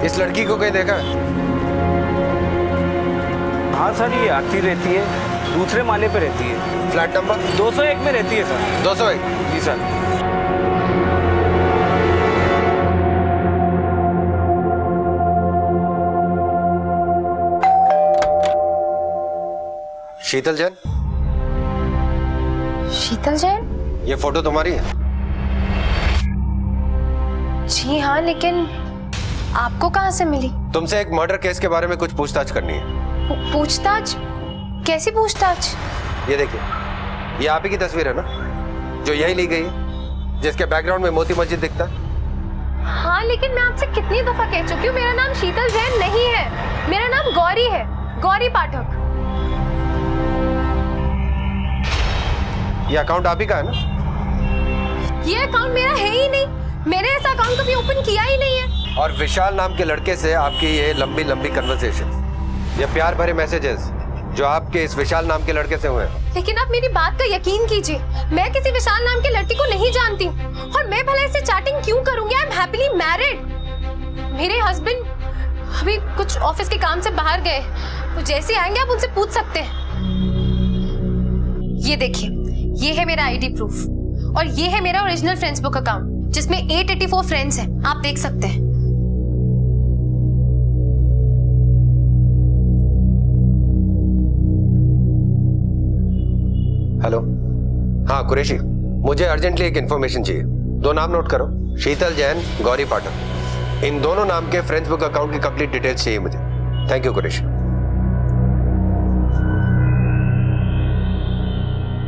[SPEAKER 6] इस लड़की को कहीं देखा है?
[SPEAKER 12] हाँ सर, ये आती रहती है, दूसरे माले पे रहती है।
[SPEAKER 6] फ्लैट नंबर
[SPEAKER 12] 201 में रहती है सर।
[SPEAKER 6] 201?
[SPEAKER 12] जी सर।
[SPEAKER 6] शीतल जैन?
[SPEAKER 8] शीतल जैन?
[SPEAKER 6] ये फोटो तुम्हारी है?
[SPEAKER 8] जी हाँ, लेकिन आपको कहाँ से मिली?
[SPEAKER 6] तुमसे एक मर्डर केस के बारे में कुछ पूछताछ करनी है।
[SPEAKER 8] पूछताछ? कैसी पूछताछ?
[SPEAKER 6] ये देखिए, ये आप ही की तस्वीर है ना, जो यही ली गई है, जिसके बैकग्राउंड में मोती मस्जिद दिखता है?
[SPEAKER 8] हाँ, लेकिन मैं आपसे कितनी दफा कह चुकी हूँ, मेरा नाम शीतल जैन नहीं है, मेरा नाम गौरी है, गौरी पाठक।
[SPEAKER 6] ये अकाउंट आप ही का है ना?
[SPEAKER 8] ये अकाउंट मेरा है ही नहीं, मैंने ऐसा अकाउंट कभी ओपन किया ही नहीं है।
[SPEAKER 6] और विशाल नाम के लड़के से आपकी ये लंबी लंबी कन्वर्सेशन, ये प्यार भरे मैसेजेस जो आपके इस विशाल नाम के लड़के से हुए।
[SPEAKER 8] लेकिन आप मेरी बात का यकीन कीजिए, मैं किसी विशाल नाम के लड़के को नहीं जानती हूँ, और मैं भला इससे चैटिंग क्यों करूंगी? I am happily married. मेरे हस्बैंड अभी कुछ ऑफिस के काम से बाहर गए, तो जैसे आएंगे आप उनसे पूछ सकते हैं। ये देखिए, ये है मेरा आईडी प्रूफ, और ये है मेरा ओरिजिनल फ्रेंड्स बुक अकाउंट, जिसमें 884 फ्रेंड्स हैं, आप देख सकते हैं।
[SPEAKER 6] हेलो, हाँ कुरैशी, मुझे अर्जेंटली एक इंफॉर्मेशन चाहिए। 2 नाम नोट करो, शीतल जैन, गौरी पाठक। इन दोनों नाम के फ्रेंड्स बुक अकाउंट की कंप्लीट डिटेल्स चाहिए मुझे। Thank you Qureshi.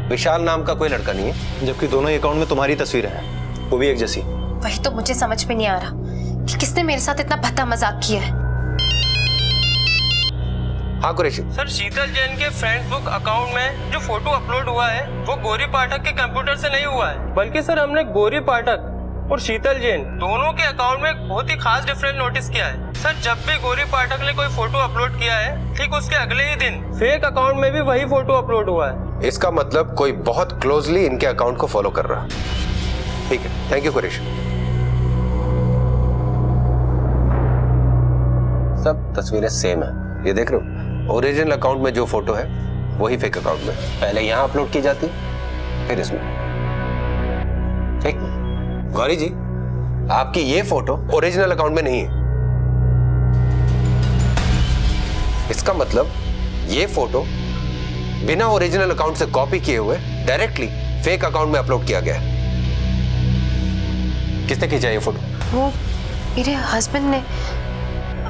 [SPEAKER 6] विशाल नाम का कोई लड़का नहीं है,
[SPEAKER 3] जबकि दोनों ही अकाउंट में तुम्हारी तस्वीरें हैं, वो भी एक जैसी।
[SPEAKER 8] वही तो मुझे समझ में नहीं आ रहा कि किसने मेरे साथ इतना भद्दा मजाक किया है।
[SPEAKER 6] हाँ कुरैशी।
[SPEAKER 12] सर, शीतल जैन के फ्रेंड्स बुक अकाउंट में जो फोटो अपलोड हुआ है वो गौरी पाठक के कंप्यूटर से नहीं हुआ है, बल्कि सर हमने गौरी पाठक और शीतल जैन दोनों के अकाउंट में एक बहुत ही खास डिफरेंस नोटिस किया है। सर, जब भी गौरी पाठक ने कोई फोटो अपलोड किया है, ठीक उसके अगले ही दिन फेक अकाउंट में भी वही फोटो अपलोड हुआ है।
[SPEAKER 6] इसका मतलब कोई बहुत क्लोजली इनके अकाउंट को फॉलो कर रहा है। ठीक है, थैंक यू कुरैश। सब तस्वीरें सेम है, ये देख रहे हो। ओरिजिनल अकाउंट में जो फोटो है वही फेक अकाउंट में पहले यहां अपलोड की जाती, फिर इसमें। ठीक, गौरी जी, आपकी ये फोटो ओरिजिनल अकाउंट में नहीं है। इसका मतलब ये फोटो बिना ओरिजिनल अकाउंट से कॉपी किए हुए डायरेक्टली फेक अकाउंट में अपलोड किया गया है। किसने खींचा ये फोटो?
[SPEAKER 8] वो मेरे हस्बैंड ने,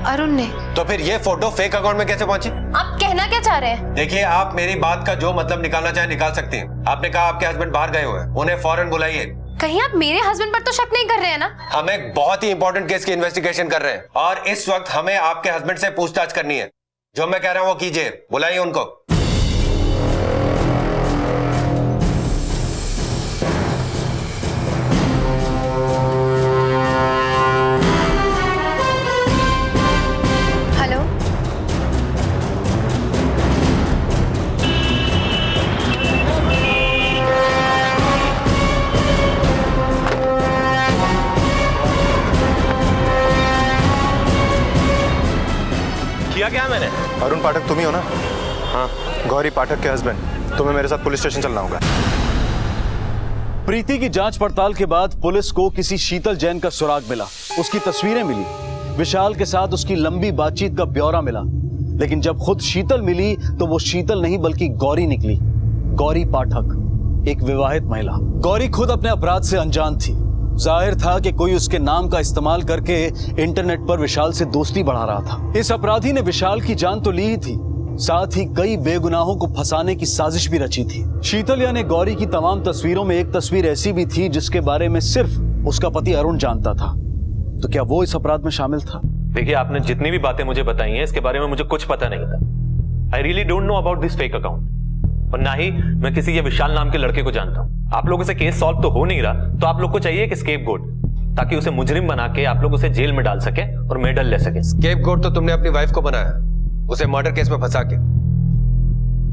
[SPEAKER 8] अरुण ने।
[SPEAKER 6] तो फिर ये फोटो फेक अकाउंट में कैसे पहुंची?
[SPEAKER 8] आप कहना क्या चाह रहे हैं?
[SPEAKER 6] देखिए, आप मेरी बात का जो मतलब निकालना चाहे निकाल सकती हैं। आपने कहा आपके हस्बैंड बाहर गए हुए हैं, उन्हें फौरन बुलाइए।
[SPEAKER 8] कहीं आप मेरे हस्बैंड पर तो शक नहीं कर रहे हैं ना?
[SPEAKER 6] हम एक बहुत ही इंपॉर्टेंट केस की इन्वेस्टिगेशन कर रहे हैं और इस वक्त हमें आपके हस्बैंड से पूछताछ करनी है। जो मैं कह रहा हूं वो कीजिए, बुलाइए उनको।
[SPEAKER 8] हेलो,
[SPEAKER 12] किया क्या मैंने?
[SPEAKER 3] अरुण पाठक तुम ही हो ना? हाँ, गौरी पाठक के हस्बैंड। तुम्हें मेरे साथ पुलिस स्टेशन चलना होगा।
[SPEAKER 1] प्रीति की जांच पड़ताल के बाद पुलिस को किसी शीतल जैन का सुराग मिला, उसकी तस्वीरें मिली, विशाल के साथ उसकी लंबी बातचीत का ब्यौरा मिला। लेकिन जब खुद शीतल मिली तो वो शीतल नहीं बल्कि गौरी निकली। गौरी पाठक, एक विवाहित महिला। गौरी खुद अपने अपराध से अनजान थी। जाहिर था कि कोई उसके नाम का इस्तेमाल करके इंटरनेट पर विशाल से दोस्ती बढ़ा रहा था। इस अपराधी ने विशाल की जान तो ली ही थी, साथ ही कई बेगुनाहों को फंसाने की साजिश भी रची थी। शीतल यानी गौरी की तमाम तस्वीरों में एक तस्वीर ऐसी भी थी जिसके बारे में सिर्फ उसका पति अरुण जानता था। तो क्या वो इस अपराध में शामिल था?
[SPEAKER 13] देखिए, आपने जितनी भी बातें मुझे बताई हैं इसके बारे में मुझे कुछ पता नहीं था। I really don't know about this fake account, और ना ही मैं किसी ये विशाल नाम के लड़के को जानता हूँ। आप लोगों से केस सॉल्व तो हो नहीं रहा, तो आप लोग को चाहिए कि स्केपगोट, ताकि उसे मुजरिम बना के आप लोग उसे जेल में डाल सके और मेडल ले सके।
[SPEAKER 6] स्केपगोट तो तुमने अपनी वाइफ को बनाया, उसे मर्डर केस में फंसा के।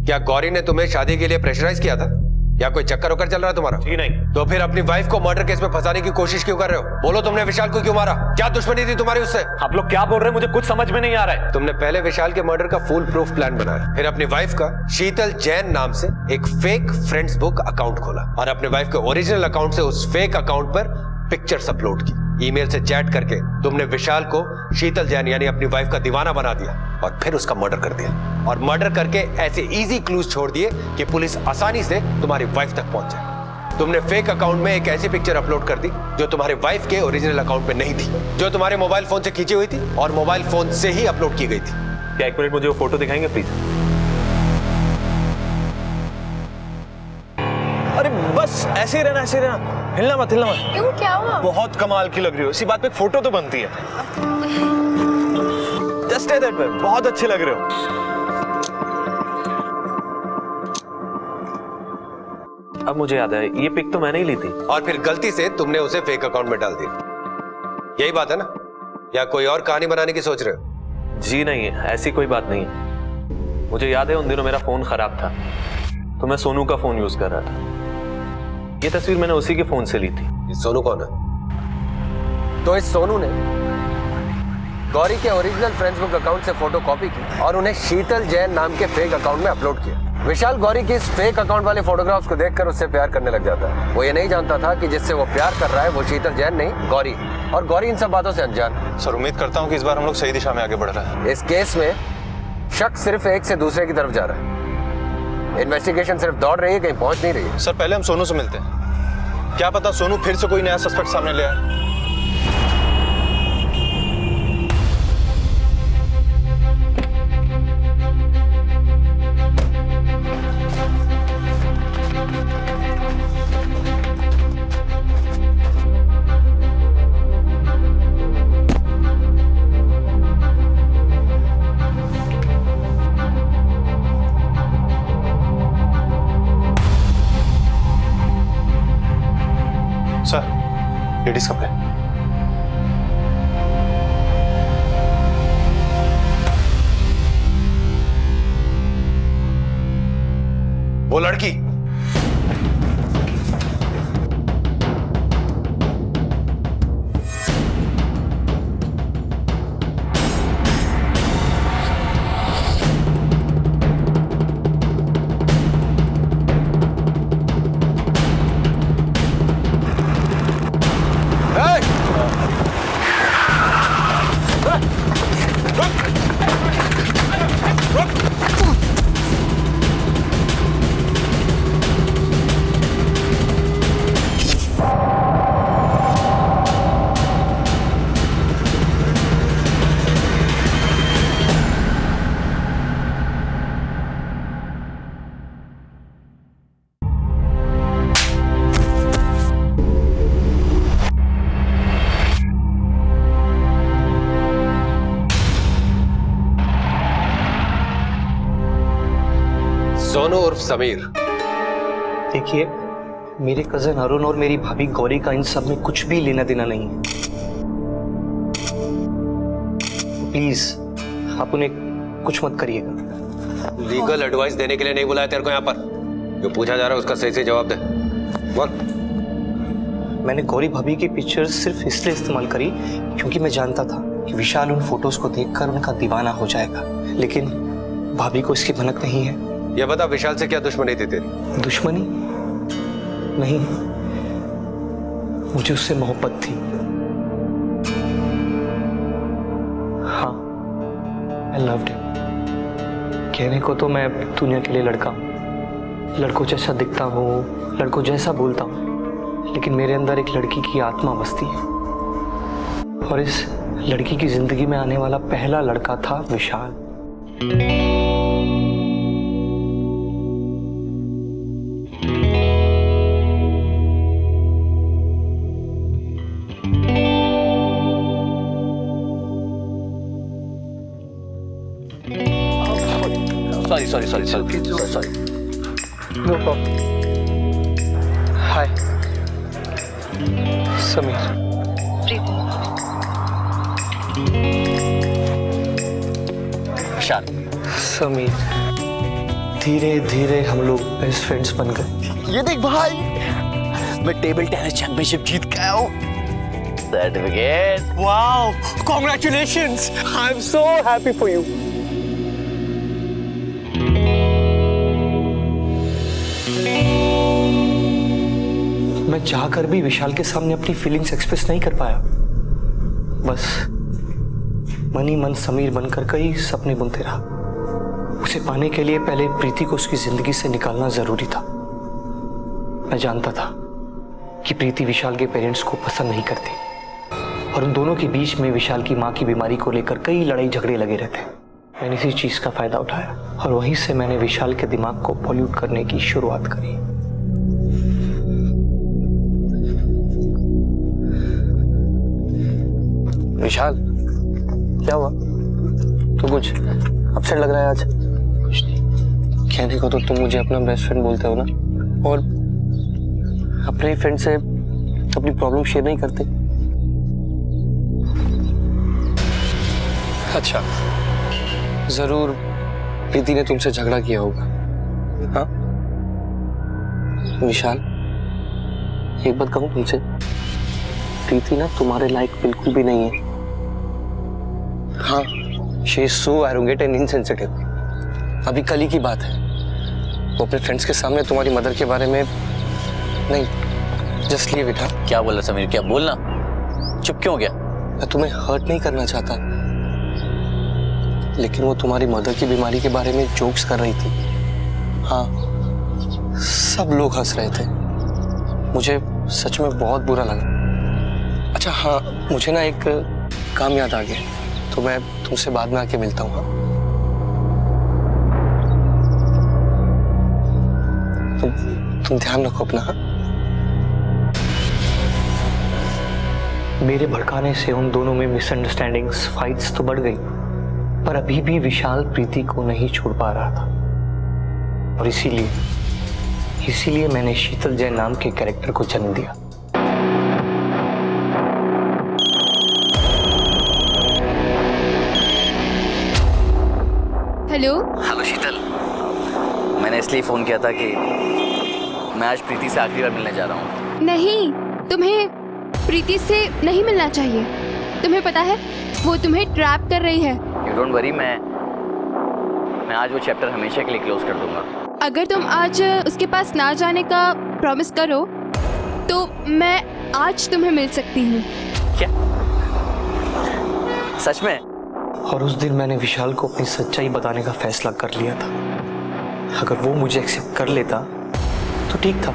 [SPEAKER 6] क्या गौरी ने तुम्हें शादी के लिए प्रेशराइज किया था या कोई चक्कर वक्कर चल रहा है तुम्हारा?
[SPEAKER 13] जी नहीं।
[SPEAKER 6] तो फिर अपनी वाइफ को मर्डर केस में फंसाने की कोशिश क्यों कर रहे हो? बोलो, तुमने विशाल को क्यों मारा? क्या दुश्मनी थी तुम्हारी उससे?
[SPEAKER 13] आप लोग क्या बोल रहे हैं, मुझे कुछ समझ में नहीं आ रहा है।
[SPEAKER 6] तुमने पहले विशाल के मर्डर का फुल प्रूफ प्लान बनाया, फिर अपनी वाइफ का शीतल जैन नाम से एक फेक फ्रेंड्स बुक अकाउंट खोला और अपने वाइफ के ओरिजिनल अकाउंट से उस फेक अकाउंट पर पिक्चर्स अपलोड की। ईमेल से चैट करके तुमने विशाल को शीतल जैन यानी अपनी वाइफ का दीवाना बना दिया और फिर उसका मर्डर कर दिया। और मर्डर करके ऐसे इजी क्लूज छोड़ दिए कि पुलिस आसानी से तुम्हारी वाइफ तक पहुंच जाए। तुमने फेक अकाउंट में एक ऐसी पिक्चर अपलोड कर दी जो तुम्हारे वाइफ के ओरिजिनल अकाउंट में नहीं थी, जो तुम्हारे मोबाइल फोन से खींची हुई थी और मोबाइल फोन से ही अपलोड की गई थी।
[SPEAKER 13] क्या एक मिनट मुझे वो फोटो दिखाएंगे प्लीज?
[SPEAKER 12] अरे बस ऐसे ही रहना, ऐसे ही रहना, हिलना मत, हिलना मत।
[SPEAKER 8] क्यों, क्या हुआ?
[SPEAKER 12] बहुत कमाल की लग रही हो, इसी बात पे एक फोटो तो बनती है। जस्ट स्टे देयर पे, बहुत अच्छे लग रहे हो।
[SPEAKER 13] अब मुझे याद है, ये पिक तो मैंने ही ली थी।
[SPEAKER 6] और फिर गलती से तुमने उसे फेक अकाउंट में डाल दिया। यही बात है ना? या कोई और कहानी बनाने की सोच रहे हो?
[SPEAKER 13] जी नहीं, ऐसी कोई बात नहीं है। मुझे याद है उन दिनों मेरा फोन खराब था, तो मैं सोनू का फोन यूज कर रहा था। ये तस्वीर मैंने उसी के फोन से ली थी।
[SPEAKER 6] ये सोनू कौन है? तो इस सोनू ने गौरी के ओरिजिनल फ्रेंड्स बुक अकाउंट से फोटो कॉपी की और उन्हें शीतल जैन नाम के फेक अकाउंट में अपलोड किया। विशाल गौरी के इस फेक अकाउंट वाले फोटोग्राफ्स को देखकर उससे प्यार करने लग जाता है। वो ये नहीं जानता था कि जिससे वो प्यार कर रहा है वो शीतल जैन नहीं, गौरी, और गौरी इन सब बातों से अनजान।
[SPEAKER 3] सर, उम्मीद करता हूँ कि इस बार हम लोग सही दिशा में आगे बढ़ रहे हैं।
[SPEAKER 6] इस केस में शक सिर्फ एक से दूसरे की तरफ जा रहा है। इन्वेस्टिगेशन सिर्फ दौड़ रही है, कहीं पहुंच नहीं रही है।
[SPEAKER 3] सर, पहले हम सोनू से मिलते हैं। क्या पता सोनू फिर से कोई नया सस्पेक्ट सामने ले आए। सर, लेडीज कपड़े।
[SPEAKER 6] वो लड़की सोनू उर्फ समीर।
[SPEAKER 10] देखिए, मेरे कजन अरुण और मेरी भाभी गौरी का इन सब में कुछ भी लेना देना नहीं है। प्लीज आप उन्हें कुछ मत करिएगा।
[SPEAKER 6] लीगल एडवाइस देने के लिए नहीं बुलाया तेरे को यहाँ पर। जो पूछा जा रहा है उसका सही से जवाब दे। बोल।
[SPEAKER 10] मैंने गौरी भाभी की पिक्चर्स सिर्फ इसलिए इस्तेमाल करी क्योंकि मैं जानता था कि विशाल उन फोटोज को देखकर उनका दीवाना हो जाएगा, लेकिन भाभी को इसकी भनक नहीं है।
[SPEAKER 6] ये बता, विशाल से क्या दुश्मनी थी तेरी?
[SPEAKER 10] दुश्मनी नहीं, मुझे उससे मोहब्बत थी। हाँ, I loved him। कहने को तो मैं दुनिया के लिए लड़का हूँ, लड़कों जैसा दिखता हूँ, लड़कों जैसा बोलता हूँ, लेकिन मेरे अंदर एक लड़की की आत्मा बसती है, और इस लड़की की जिंदगी में आने वाला पहला लड़का था विशाल।
[SPEAKER 4] sorry.
[SPEAKER 10] No problem. Hi. Sameer.
[SPEAKER 4] विशाल।
[SPEAKER 10] समीर। धीरे धीरे हम लोग बेस्ट फ्रेंड्स बन गए।
[SPEAKER 4] ये देख भाई, मैं टेबल टेनिस चैंपियनशिप जीत के आया हूँ। Certificate.
[SPEAKER 10] Wow, congratulations. I am so happy for you. मैं चाहकर भी विशाल के सामने अपनी फीलिंग्स एक्सप्रेस नहीं कर पाया। बस मन ही मन समीर बनकर कई सपने बुनते रहा। उसे पाने के लिए पहले प्रीति को उसकी जिंदगी से निकालना जरूरी था। मैं जानता था कि प्रीति विशाल के पेरेंट्स को पसंद नहीं करती, और उन दोनों के बीच में विशाल की माँ की बीमारी को लेकर कई लड़ाई झगड़े लगे रहते। मैंने इसी चीज का फायदा उठाया, और वहीं से मैंने विशाल के दिमाग को पॉल्यूट करने की शुरुआत करी। विशाल, क्या हुआ? तो कुछ अपसेट लग रहा है आज? कुछ नहीं। कहने को तो तुम मुझे अपना बेस्ट फ्रेंड बोलते हो ना, और अपने फ्रेंड से अपनी प्रॉब्लम शेयर नहीं करते। अच्छा, जरूर प्रीति ने तुमसे झगड़ा किया होगा। हाँ विशाल, एक बात कहूँ तुमसे, प्रीति ना तुम्हारे लायक बिल्कुल भी नहीं है। हाँ, she is so arrogant and insensitive। अभी कल ही की बात है, वो अपने फ्रेंड्स के सामने तुम्हारी मदर के बारे में नहीं, जस्ट लीव इट।
[SPEAKER 4] क्या बोला समीर? क्या बोलना? चुप क्यों गया?
[SPEAKER 10] मैं तुम्हें हर्ट नहीं करना चाहता, लेकिन वो तुम्हारी मदर की बीमारी के बारे में जोक्स कर रही थी। हाँ, सब लोग हंस रहे थे। मुझे सच में बहुत बुरा लगा। अच्छा हाँ, मुझे ना एक काम याद आ गया, तो मैं तुमसे बाद में आके मिलता हूँ। तुम ध्यान रखो अपना। मेरे भड़काने से उन दोनों में मिसअंडरस्टैंडिंग्स, फाइट्स तो बढ़ गई, पर अभी भी विशाल प्रीति को नहीं छोड़ पा रहा था, और इसीलिए मैंने शीतल जैन नाम के कैरेक्टर को जन्म दिया।
[SPEAKER 8] हेलो
[SPEAKER 4] हेलो शीतल, मैंने इसलिए फोन किया था कि मैं आज प्रीति से आखिरी बार मिलने जा रहा हूँ।
[SPEAKER 8] नहीं, तुम्हें प्रीति से नहीं मिलना चाहिए। तुम्हें पता है वो तुम्हें ट्रैप कर रही है।
[SPEAKER 4] यू डोंट वरी, मैं आज वो चैप्टर हमेशा के लिए क्लोज कर दूंगा।
[SPEAKER 8] अगर तुम आज उसके पास ना जाने का प्रॉमिस करो तो मैं आज तुम्हें मिल सकती हूँ।
[SPEAKER 4] क्या सच में?
[SPEAKER 10] और उस दिन मैंने विशाल को अपनी सच्चाई बताने का फैसला कर लिया था। अगर वो मुझे एक्सेप्ट कर लेता तो ठीक था,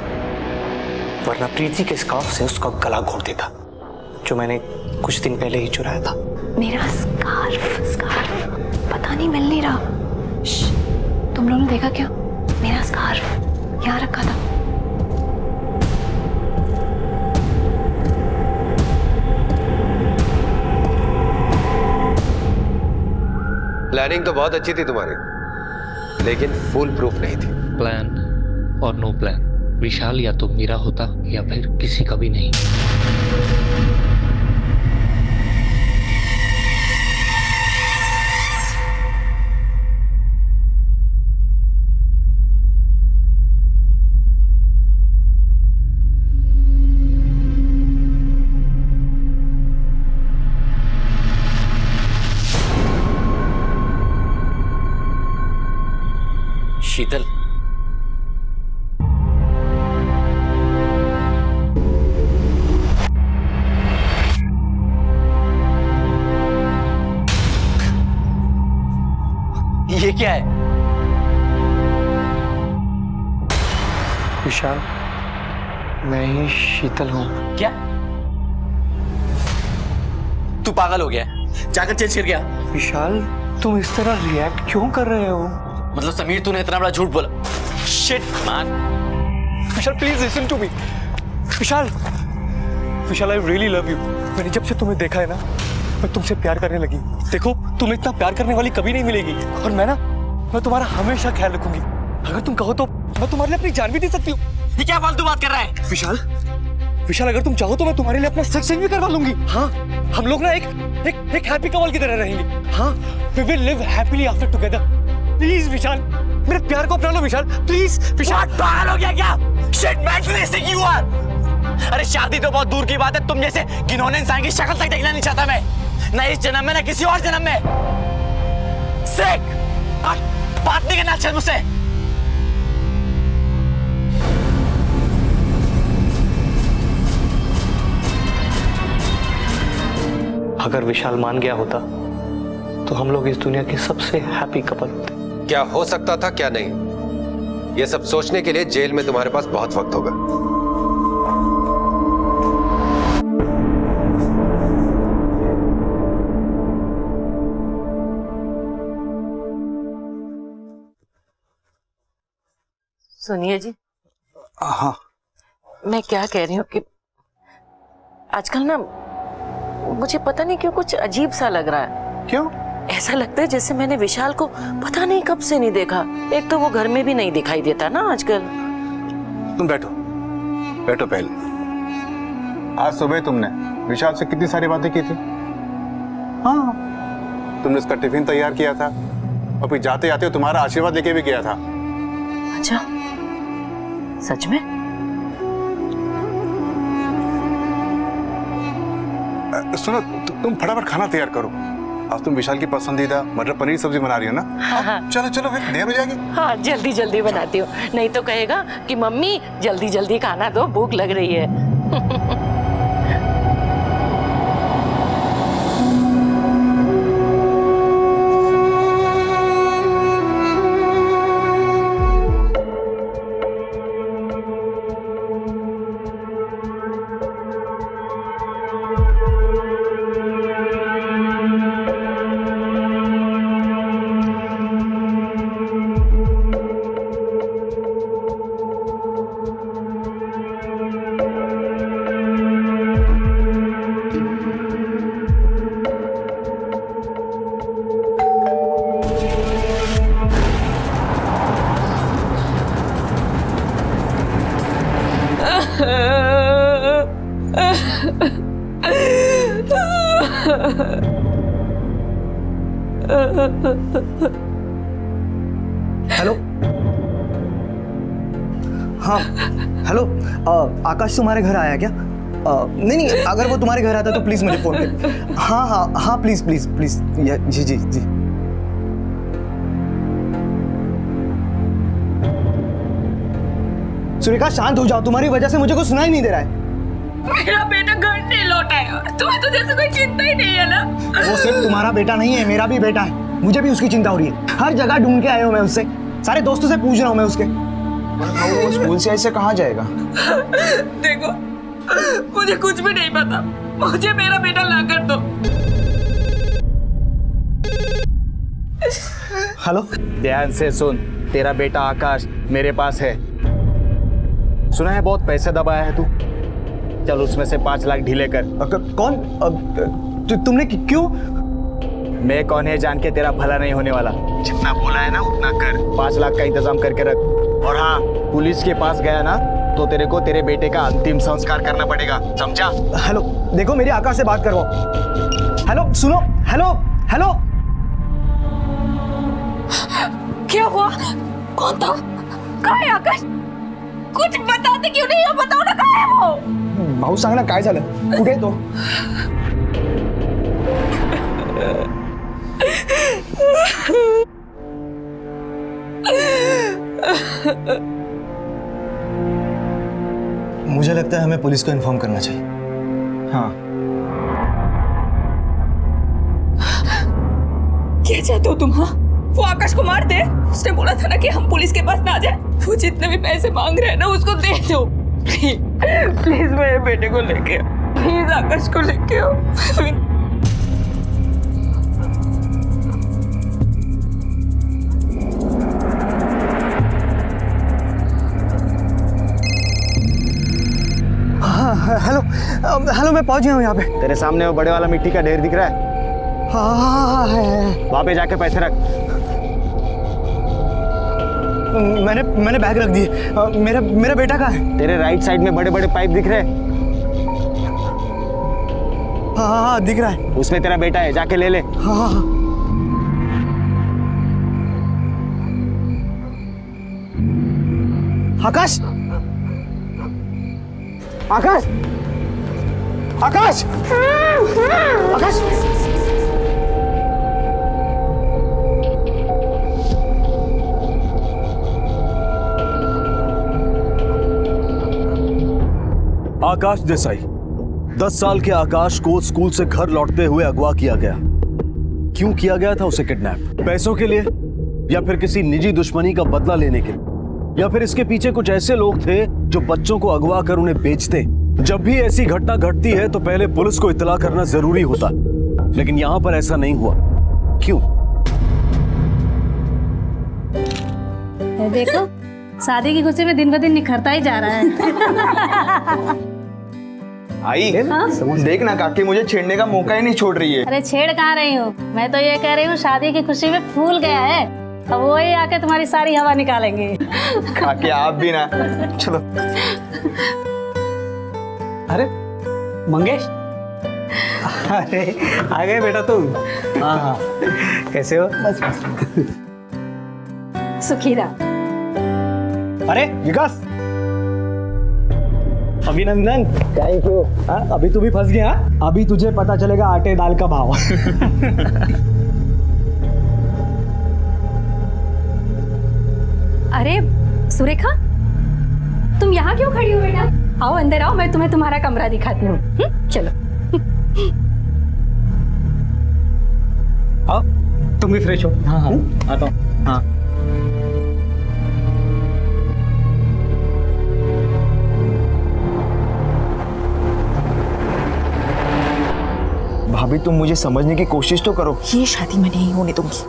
[SPEAKER 10] वरना प्रीति के स्कार्फ से उसका गला घोट देता, जो मैंने कुछ दिन पहले ही चुराया था।
[SPEAKER 8] मेरा स्कार्फ पता नहीं मिल नहीं रहा। तुम लोगों ने देखा क्या? मेरा स्कार्फ यहाँ रखा था।
[SPEAKER 6] प्लानिंग तो बहुत अच्छी थी तुम्हारी, लेकिन फुल प्रूफ नहीं थी।
[SPEAKER 14] प्लान और नो प्लान, विशाल या तो मेरा होता या फिर किसी का भी नहीं।
[SPEAKER 4] शीतल, ये क्या है?
[SPEAKER 10] विशाल, मैं ही शीतल हूँ।
[SPEAKER 4] क्या तू पागल हो गया? जाकर चेंज कर गया?
[SPEAKER 10] विशाल, तुम इस तरह रिएक्ट क्यों कर रहे हो?
[SPEAKER 4] मतलब समीर, तूने इतना बड़ा झूठ बोला? Shit man.
[SPEAKER 10] Vishal please listen to me. Vishal, Vishal I really love you. मैंने जब से तुम्हें देखा है ना, मैं तुमसे प्यार करने लगी। देखो, तुम इतना प्यार करने वाली कभी नहीं मिलेगी, और मैं तुम्हारा हमेशा ख्याल रखूंगी। अगर तुम कहो तो मैं तुम्हारे लिए अपनी जान भी दे सकती हूँ।
[SPEAKER 4] ये क्या फालतू बात कर रहा है?
[SPEAKER 10] विशाल, विशाल अगर तुम चाहो तो मैं तुम्हारे लिए अपना सेक्स भी करवा लूंगी। हाँ, हम लोग ना एक हैप्पी कपल की तरह रहेंगे। हाँ, we will live happily after together. Please Vishal, मेरे प्यार को अपना लो विशाल, प्लीज। विशाल,
[SPEAKER 4] पागल हो गया क्या? Shit man, you are. अरे शादी तो बहुत दूर की बात है, तुम जैसे घिनौने इंसान की शक्ल तक देखना नहीं चाहता मैं, ना इस जन्म में ना किसी और जन्म में। सिक, बात नहीं करना अच्छा मुझसे।
[SPEAKER 10] अगर विशाल मान गया होता तो हम लोग इस दुनिया के सबसे हैप्पी कपल होते।
[SPEAKER 6] क्या हो सकता था, क्या नहीं, ये सब सोचने के लिए जेल में तुम्हारे पास बहुत वक्त होगा।
[SPEAKER 2] सुनिए जी।
[SPEAKER 3] हाँ,
[SPEAKER 2] मैं क्या कह रही हूँ कि आजकल ना मुझे पता नहीं क्यों कुछ अजीब सा लग रहा है।
[SPEAKER 3] क्यों?
[SPEAKER 2] ऐसा लगता है जैसे मैंने विशाल को पता नहीं कब से नहीं देखा। एक तो वो घर में भी नहीं दिखाई देता ना आजकल।
[SPEAKER 3] तुम बैठो बैठो। पहले आज सुबह तुमने विशाल से कितनी सारी बातें की थी। हाँ, तुमने उसका टिफिन तैयार किया था, और फिर जाते जाते तुम्हारा आशीर्वाद लेके भी गया था।
[SPEAKER 2] अच्छा, सच में?
[SPEAKER 3] सुनो, तुम फटाफट खाना तैयार करो। आज तुम विशाल की पसंदीदा मटर पनीर सब्जी बना रही हो ना?
[SPEAKER 2] हाँ।
[SPEAKER 3] चलो चलो, फिर देर हो जाएगी।
[SPEAKER 2] हाँ, जल्दी जल्दी बनाती हूँ, नहीं तो कहेगा कि मम्मी जल्दी जल्दी खाना दो, भूख लग रही है।
[SPEAKER 10] हेलो हाँ हेलो, आकाश तुम्हारे घर आया क्या? नहीं नहीं, अगर वो तुम्हारे घर आता तो प्लीज मुझे फोन कर। हाँ हाँ हाँ, प्लीज प्लीज प्लीज। जी जी जी। सुरेखा शांत हो जाओ, तुम्हारी वजह से मुझे कुछ सुनाई नहीं दे रहा है।
[SPEAKER 5] मेरा बेटा घर नहीं लौटा है, तुम्हें तो जैसे कोई चिंता ही नहीं है ना।
[SPEAKER 10] वो सिर्फ तुम्हारा बेटा नहीं है, मेरा भी बेटा है, मुझे भी उसकी चिंता हो रही है। हर जगह ढूंढ के आए हो मैं उससे, सारे दोस्तों से पूछ रहा हूँ मैं उसके। वो स्कूल से ऐसे कहाँ जाएगा?
[SPEAKER 5] देखो मुझे कुछ भी नहीं पता, मुझे मेरा बेटा ला कर दो।
[SPEAKER 10] हेलो,
[SPEAKER 15] ध्यान से सुन, तेरा बेटा आकाश मेरे पास है। सुना है बहुत पैसे दबाया है तू, चल उसमें से 5 लाख ढीले कर।
[SPEAKER 10] कौन? तुमने क्यों?
[SPEAKER 15] मैं कौन है जान के तेरा भला नहीं होने वाला। जितना बोला है ना उतना कर। 5 लाख का इंतजाम करके रख। और हाँ, पुलिस के पास गया ना तो तेरे को तेरे बेटे का अंतिम संस्कार करना पड़ेगा, समझा?
[SPEAKER 10] हेलो, देखो मेरी आकाश से बात करवाओ। हेलो सुनो, हेलो हेलो।
[SPEAKER 5] क्या हुआ? कौन था? कहाँ है आकाश? कुछ बताते क्यों नहीं हो? बताओ ना कहाँ है वो?
[SPEAKER 10] भाऊ सांग ना काय झालं, कुठे आहे तो? मुझे लगता है हमें पुलिस को इन्फॉर्म करना चाहिए। हाँ।
[SPEAKER 5] क्या चाहते हो तुम? हाँ, वो आकाश को मार दे। उसने बोला था ना कि हम पुलिस के पास ना जाए। वो जितने भी पैसे मांग रहे हैं ना उसको दे दो। प्लीज मेरे बेटे को लेके आओ, प्लीज आकाश को लेके आओ।
[SPEAKER 10] हेलो हेलो, मैं पहुंच गया हूँ यहाँ पे।
[SPEAKER 15] तेरे सामने वो बड़े वाला मिट्टी का ढेर दिख रहा है?
[SPEAKER 10] हाँ है।
[SPEAKER 15] वहां पे जाके पैसे रख।
[SPEAKER 10] मैंने बैग रख दिए। मेरा बेटा कहाँ है?
[SPEAKER 15] तेरे राइट साइड में बड़े बड़े पाइप दिख रहे हैं?
[SPEAKER 10] हाँ दिख रहा है।
[SPEAKER 15] उसमें तेरा बेटा है, जाके ले ले।
[SPEAKER 10] हाँ। आकाश, आकाश, आकाश, आकाश।
[SPEAKER 1] आकाश देसाई, 10 साल के आकाश को स्कूल से घर लौटते हुए अगवा किया गया। क्यों किया गया था उसे किडनैप? पैसों के लिए, या फिर किसी निजी दुश्मनी का बदला लेने के लिए, या फिर इसके पीछे कुछ ऐसे लोग थे जो बच्चों को अगवा कर उन्हें बेचते? जब भी ऐसी घटना घटती है तो पहले पुलिस को इत्तला करना जरूरी होता, लेकिन यहां पर ऐसा नहीं हुआ। क्यों?
[SPEAKER 16] देखो, शादी की खुशी में दिन ब दिन निखरता ही जा रहा है।
[SPEAKER 10] आई, देख ना काकी मुझे छेड़ने का मौका ही नहीं छोड़ रही है।
[SPEAKER 16] अरे छेड़ कहाँ रही हूँ, मैं तो ये कह रही हूँ शादी की खुशी में फूल गया है, अब वही आके तुम्हारी सारी हवा निकालेंगे।
[SPEAKER 10] काकी आप भी ना, चलो।
[SPEAKER 15] अरे मंगेश, अरे आ गए बेटा तुम? हाँ हाँ, कैसे हो?
[SPEAKER 10] बस
[SPEAKER 16] सुखीरा।
[SPEAKER 10] अरे विकास, अभिनंदन। Thank you. अभी तू भी फंस गया। अभी तुझे पता चलेगा आटे दाल का भाव।
[SPEAKER 8] अरे सुरेखा, तुम यहाँ क्यों खड़ी हो बेटा? आओ अंदर आओ, मैं तुम्हें तुम्हारा कमरा दिखाती हूँ। चलो।
[SPEAKER 15] आओ, तुम भी फ्रेश हो। हाँ हाँ, आता हूँ। हाँ।
[SPEAKER 10] भाभी तुम मुझे समझने की कोशिश तो करो।
[SPEAKER 17] ये शादी मैं नहीं होने दूंगी।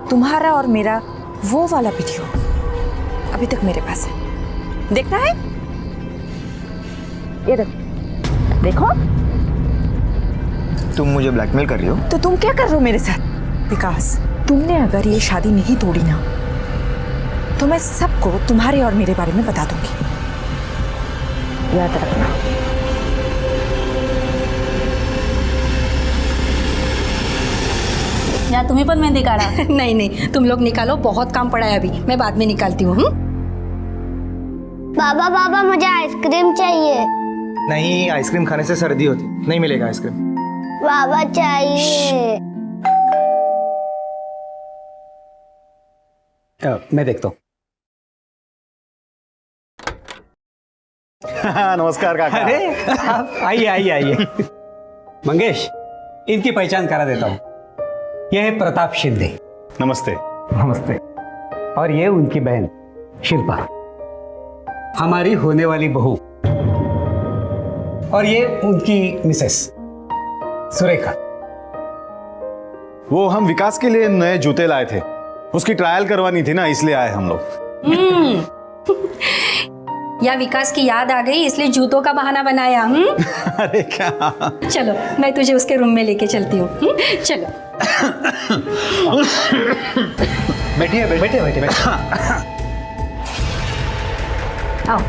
[SPEAKER 17] तुम्हारा और मेरा वो वाला वीडियो अभी तक मेरे पास है, देखना है? ये देखो, देखो।
[SPEAKER 10] तुम मुझे ब्लैकमेल कर रही हो?
[SPEAKER 17] तो तुम क्या कर रहे हो मेरे साथ? विकास, तुमने अगर ये शादी नहीं तोड़ी ना तो मैं सबको तुम्हारे और मेरे बारे में बता दूंगी, याद रखना।
[SPEAKER 16] या तुम्हें पर मेहंदी काढ़ा?
[SPEAKER 8] नहीं नहीं, तुम लोग निकालो, बहुत काम पड़ा है अभी, मैं बाद में निकालती हूँ।
[SPEAKER 18] बाबा बाबा मुझे आइसक्रीम चाहिए।
[SPEAKER 15] नहीं, आइसक्रीम खाने से सर्दी होती, नहीं मिलेगा आइसक्रीम।
[SPEAKER 18] बाबा चाहिए।
[SPEAKER 15] मैं देखता हूँ। नमस्कार काका।
[SPEAKER 19] अरे आप आइए आइए आइए। मंगेश, इनकी पहचान करा देता हूँ। यह है प्रताप शिंदे।
[SPEAKER 15] नमस्ते।
[SPEAKER 19] नमस्ते। और ये उनकी बहन शिल्पा, हमारी होने वाली बहू। और ये उनकी मिसेस सुरेखा।
[SPEAKER 15] वो हम विकास के लिए नए जूते लाए थे, उसकी ट्रायल करवानी थी ना, इसलिए आए हम लोग।
[SPEAKER 20] या विकास की याद आ गई इसलिए जूतों का बहाना बनाया।
[SPEAKER 15] अरे क्या।
[SPEAKER 20] चलो मैं तुझे उसके रूम में लेके चलती हूँ। चलो
[SPEAKER 19] बैठिए बैठिए बैठिए।
[SPEAKER 20] आओ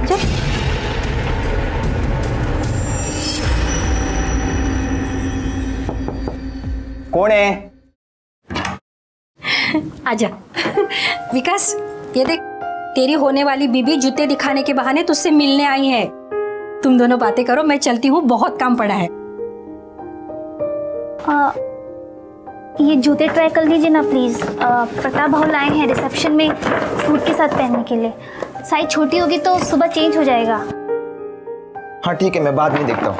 [SPEAKER 20] जा।
[SPEAKER 19] कौन है?
[SPEAKER 20] आजा। विकास, ये देख, तेरी होने वाली बीबी जूते दिखाने के बहाने तुझसे मिलने आई है। तुम दोनों बातें करो, मैं चलती हूँ, बहुत काम पड़ा है।
[SPEAKER 18] ये जूते ट्राई कर लीजिए ना प्लीज। प्रताप भाव लाए हैं रिसेप्शन में सूट के साथ पहनने के लिए। साइज छोटी होगी तो सुबह चेंज हो जाएगा।
[SPEAKER 15] हाँ ठीक है, मैं बाद में देखता हूँ।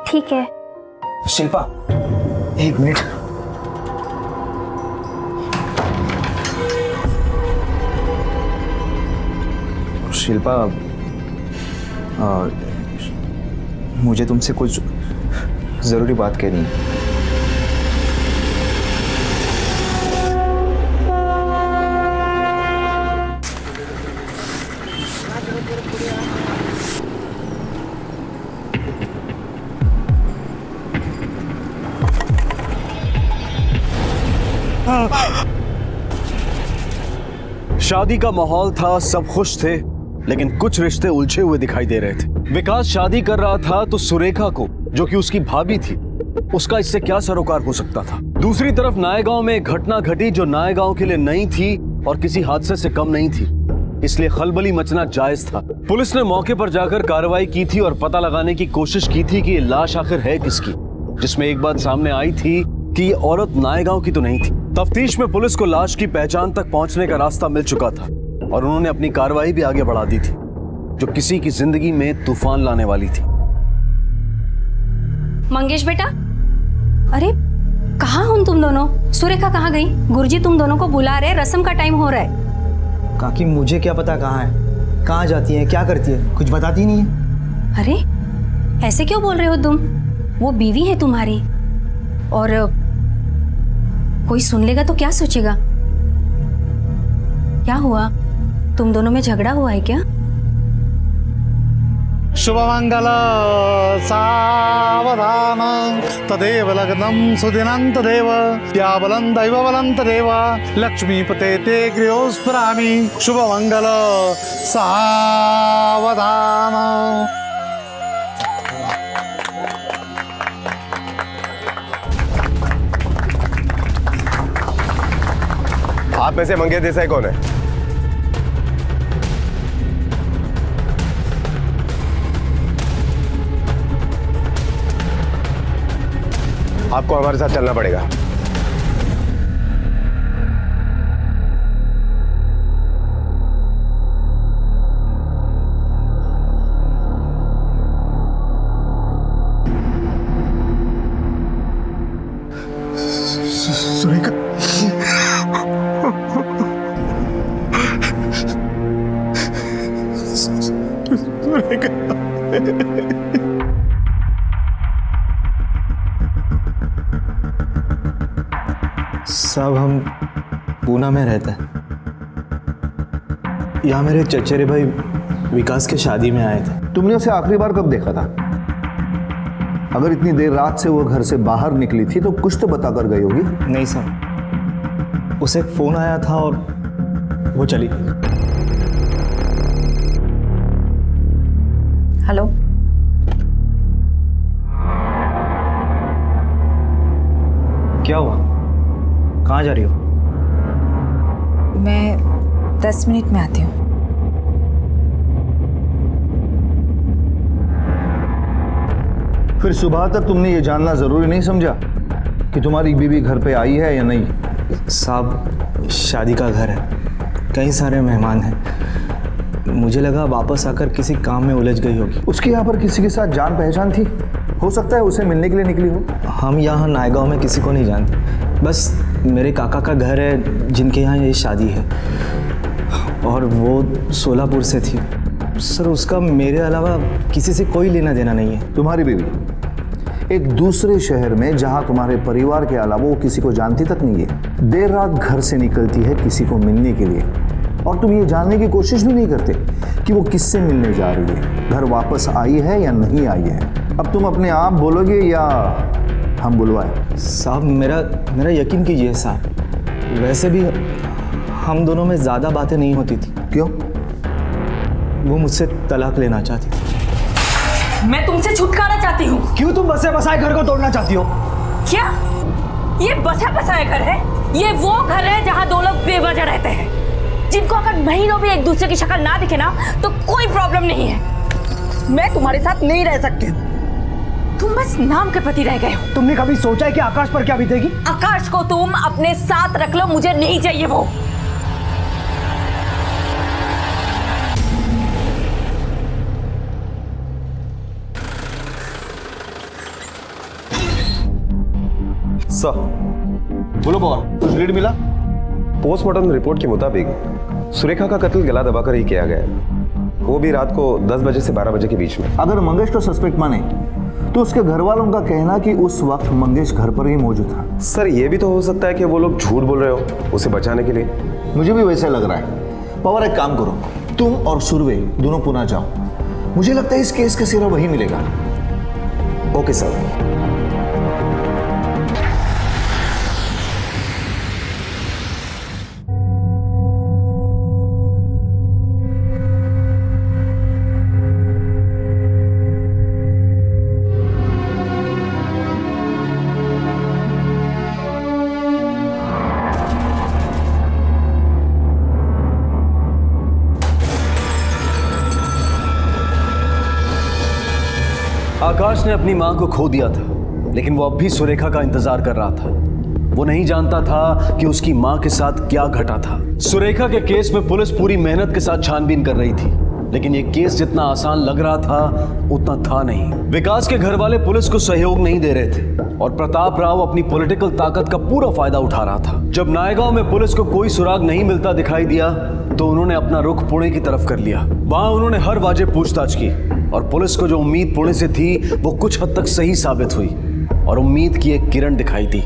[SPEAKER 18] ठीक है।
[SPEAKER 15] शिल्पा, एक मिनट। शिल्पा, मुझे तुमसे कुछ जरूरी बात कहनी है।
[SPEAKER 1] शादी का माहौल था, सब खुश थे, लेकिन कुछ रिश्ते उलझे हुए दिखाई दे रहे थे। विकास शादी कर रहा था तो सुरेखा को, जो कि उसकी भाभी थी, उसका इससे क्या सरोकार हो सकता था। दूसरी तरफ नायगांव में एक घटना घटी जो नायगांव के लिए नई थी और किसी हादसे से कम नहीं थी, इसलिए खलबली मचना जायज था। पुलिस ने मौके पर जाकर कार्रवाई की थी और पता लगाने की कोशिश की थी कि ये लाश आखिर है किसकी, जिसमें एक बात सामने आई थी कि ये औरत नायगांव की तो नहीं थी। तफ्तीश में पुलिस को लाश की पहचान तक पहुंचने का रास्ता मिल चुका था और उन्होंने अपनी कार्रवाई भी आगे बढ़ा दी थी, जो किसी की जिंदगी में तूफान लाने वाली थी।
[SPEAKER 20] मंगेश बेटा, अरे कहाँ हो तुम दोनों? सुरेखा कहाँ गई? गुरुजी तुम दोनों को बुला रहे, रस्म का टाइम हो रहा है।
[SPEAKER 15] काकी, मुझे क्या पता कहाँ है, कहाँ जाती है, क्या करती है, कुछ बताती नहीं है।
[SPEAKER 20] अरे ऐसे क्यों बोल रहे हो तुम? वो बीवी है तुम्हारी, और कोई सुन लेगा तो क्या सोचेगा? क्या हुआ, तुम दोनों में झगड़ा हुआ है क्या?
[SPEAKER 21] शुभमंगल सावधान तदेव लग्नं सुदिनं तदेव या बलं दैव बलं तदेव लक्ष्मीपते ते गृहोस्फुरामि शुभमंगल सावधान।
[SPEAKER 6] आप में से मंगेश देसाई कौन है? आपको हमारे साथ चलना पड़ेगा।
[SPEAKER 21] सुरेखा,
[SPEAKER 15] साहब, हम पूना में रहते हैं। यहाँ मेरे चचेरे भाई विकास के शादी में आए थे।
[SPEAKER 22] तुमने उसे आखिरी बार कब देखा था? अगर इतनी देर रात से वो घर से बाहर निकली थी तो कुछ तो बता कर गई होगी।
[SPEAKER 15] नहीं सर, उसे एक फोन आया था और वो चली गई।
[SPEAKER 20] हेलो,
[SPEAKER 15] क्या हुआ? कहाँ जा रही हो?
[SPEAKER 17] मैं 10 मिनट में आती हूँ।
[SPEAKER 22] फिर सुबह तक तुमने ये जानना जरूरी नहीं समझा कि तुम्हारी बीवी घर पे आई है या नहीं?
[SPEAKER 15] साहब शादी का घर है, कई सारे मेहमान हैं, मुझे लगा वापस आकर किसी काम में उलझ गई होगी।
[SPEAKER 22] उसके यहाँ पर किसी के साथ जान पहचान थी? हो सकता है उसे मिलने के लिए निकली हो।
[SPEAKER 15] हम यहाँ नायगांव में किसी को नहीं जानते, बस मेरे काका का घर है जिनके यहाँ ये शादी है, और वो सोलापुर से थी। सर उसका मेरे अलावा किसी से कोई लेना देना नहीं है।
[SPEAKER 22] तुम्हारी बीवी एक दूसरे शहर में जहां तुम्हारे परिवार के अलावा वो किसी को जानती तक नहीं है, देर रात घर से निकलती है किसी को मिलने के लिए, और तुम ये जानने की कोशिश भी नहीं करते कि वो किससे मिलने जा रही है, घर वापस आई है या नहीं आई है। अब तुम अपने आप बोलोगे या हम बुलवाएं?
[SPEAKER 15] साहब मेरा यकीन कीजिए साहब, वैसे भी हम दोनों में ज़्यादा बातें नहीं होती थी।
[SPEAKER 22] क्यों?
[SPEAKER 15] वो मुझसे तलाक लेना चाहती थी।
[SPEAKER 2] मैं तुमसे छुटकारा चाहती हूँ।
[SPEAKER 15] क्यों तुम बसे बसाए घर को तोड़ना चाहती हो?
[SPEAKER 2] क्या ये बसा बसाया घर है? ये वो घर है जहाँ दो लोग बेवजह रहते हैं, जिनको अगर महीनों भी एक दूसरे की शक्ल ना दिखे ना तो कोई प्रॉब्लम नहीं है। मैं तुम्हारे साथ नहीं रह सकती। तुम बस नाम के प्रति रह गए हो।
[SPEAKER 15] तुमने कभी सोचा है कि आकाश पर क्या बीतेगी?
[SPEAKER 2] आकाश को तुम अपने साथ रख लो, मुझे नहीं चाहिए वो।
[SPEAKER 6] सर
[SPEAKER 22] बोलो बाबा, कुछ लीड मिला?
[SPEAKER 6] पोस्टमार्टम रिपोर्ट के मुताबिक सुरेखा का कत्ल गला दबाकर ही किया गया है, वो भी रात को 10 बजे से 12 बजे के बीच में।
[SPEAKER 22] अगर मंगेश को सस्पेक्ट माने तो उसके घर वालों का कहना कि उस वक्त मंगेश घर पर ही मौजूद था।
[SPEAKER 6] सर ये भी तो हो सकता है कि वो लोग झूठ बोल रहे हो उसे बचाने के लिए।
[SPEAKER 22] मुझे भी वैसे लग रहा है। पवार एक काम करो, तुम और सुरवे दोनों पुणे जाओ, मुझे लगता है इस केस का सिरा वही मिलेगा।
[SPEAKER 6] Okay sir.
[SPEAKER 1] आकाश ने अपनी मां को खो दिया था, लेकिन वो अब भी सुरेखा का इंतजार कर रहा था। वो नहीं जानता था कि उसकी मां के साथ क्या घटा था। सुरेखा के केस में पुलिस पूरी मेहनत के साथ छानबीन कर रही थी, लेकिन ये केस जितना आसान लग रहा था उतना था नहीं। विकास के घर वाले पुलिस को सहयोग नहीं दे रहे थे और प्रताप राव अपनी पॉलिटिकल ताकत का पूरा फायदा उठा रहा था। जब नायगांव में पुलिस को कोई सुराग नहीं मिलता दिखाई दिया तो उन्होंने अपना रुख पुणे की तरफ कर लिया। वहां उन्होंने हर वाजिब पूछताछ की और पुलिस को जो उम्मीद पुणे से थी वो कुछ हद तक सही साबित हुई और उम्मीद की एक किरण दिखाई दी।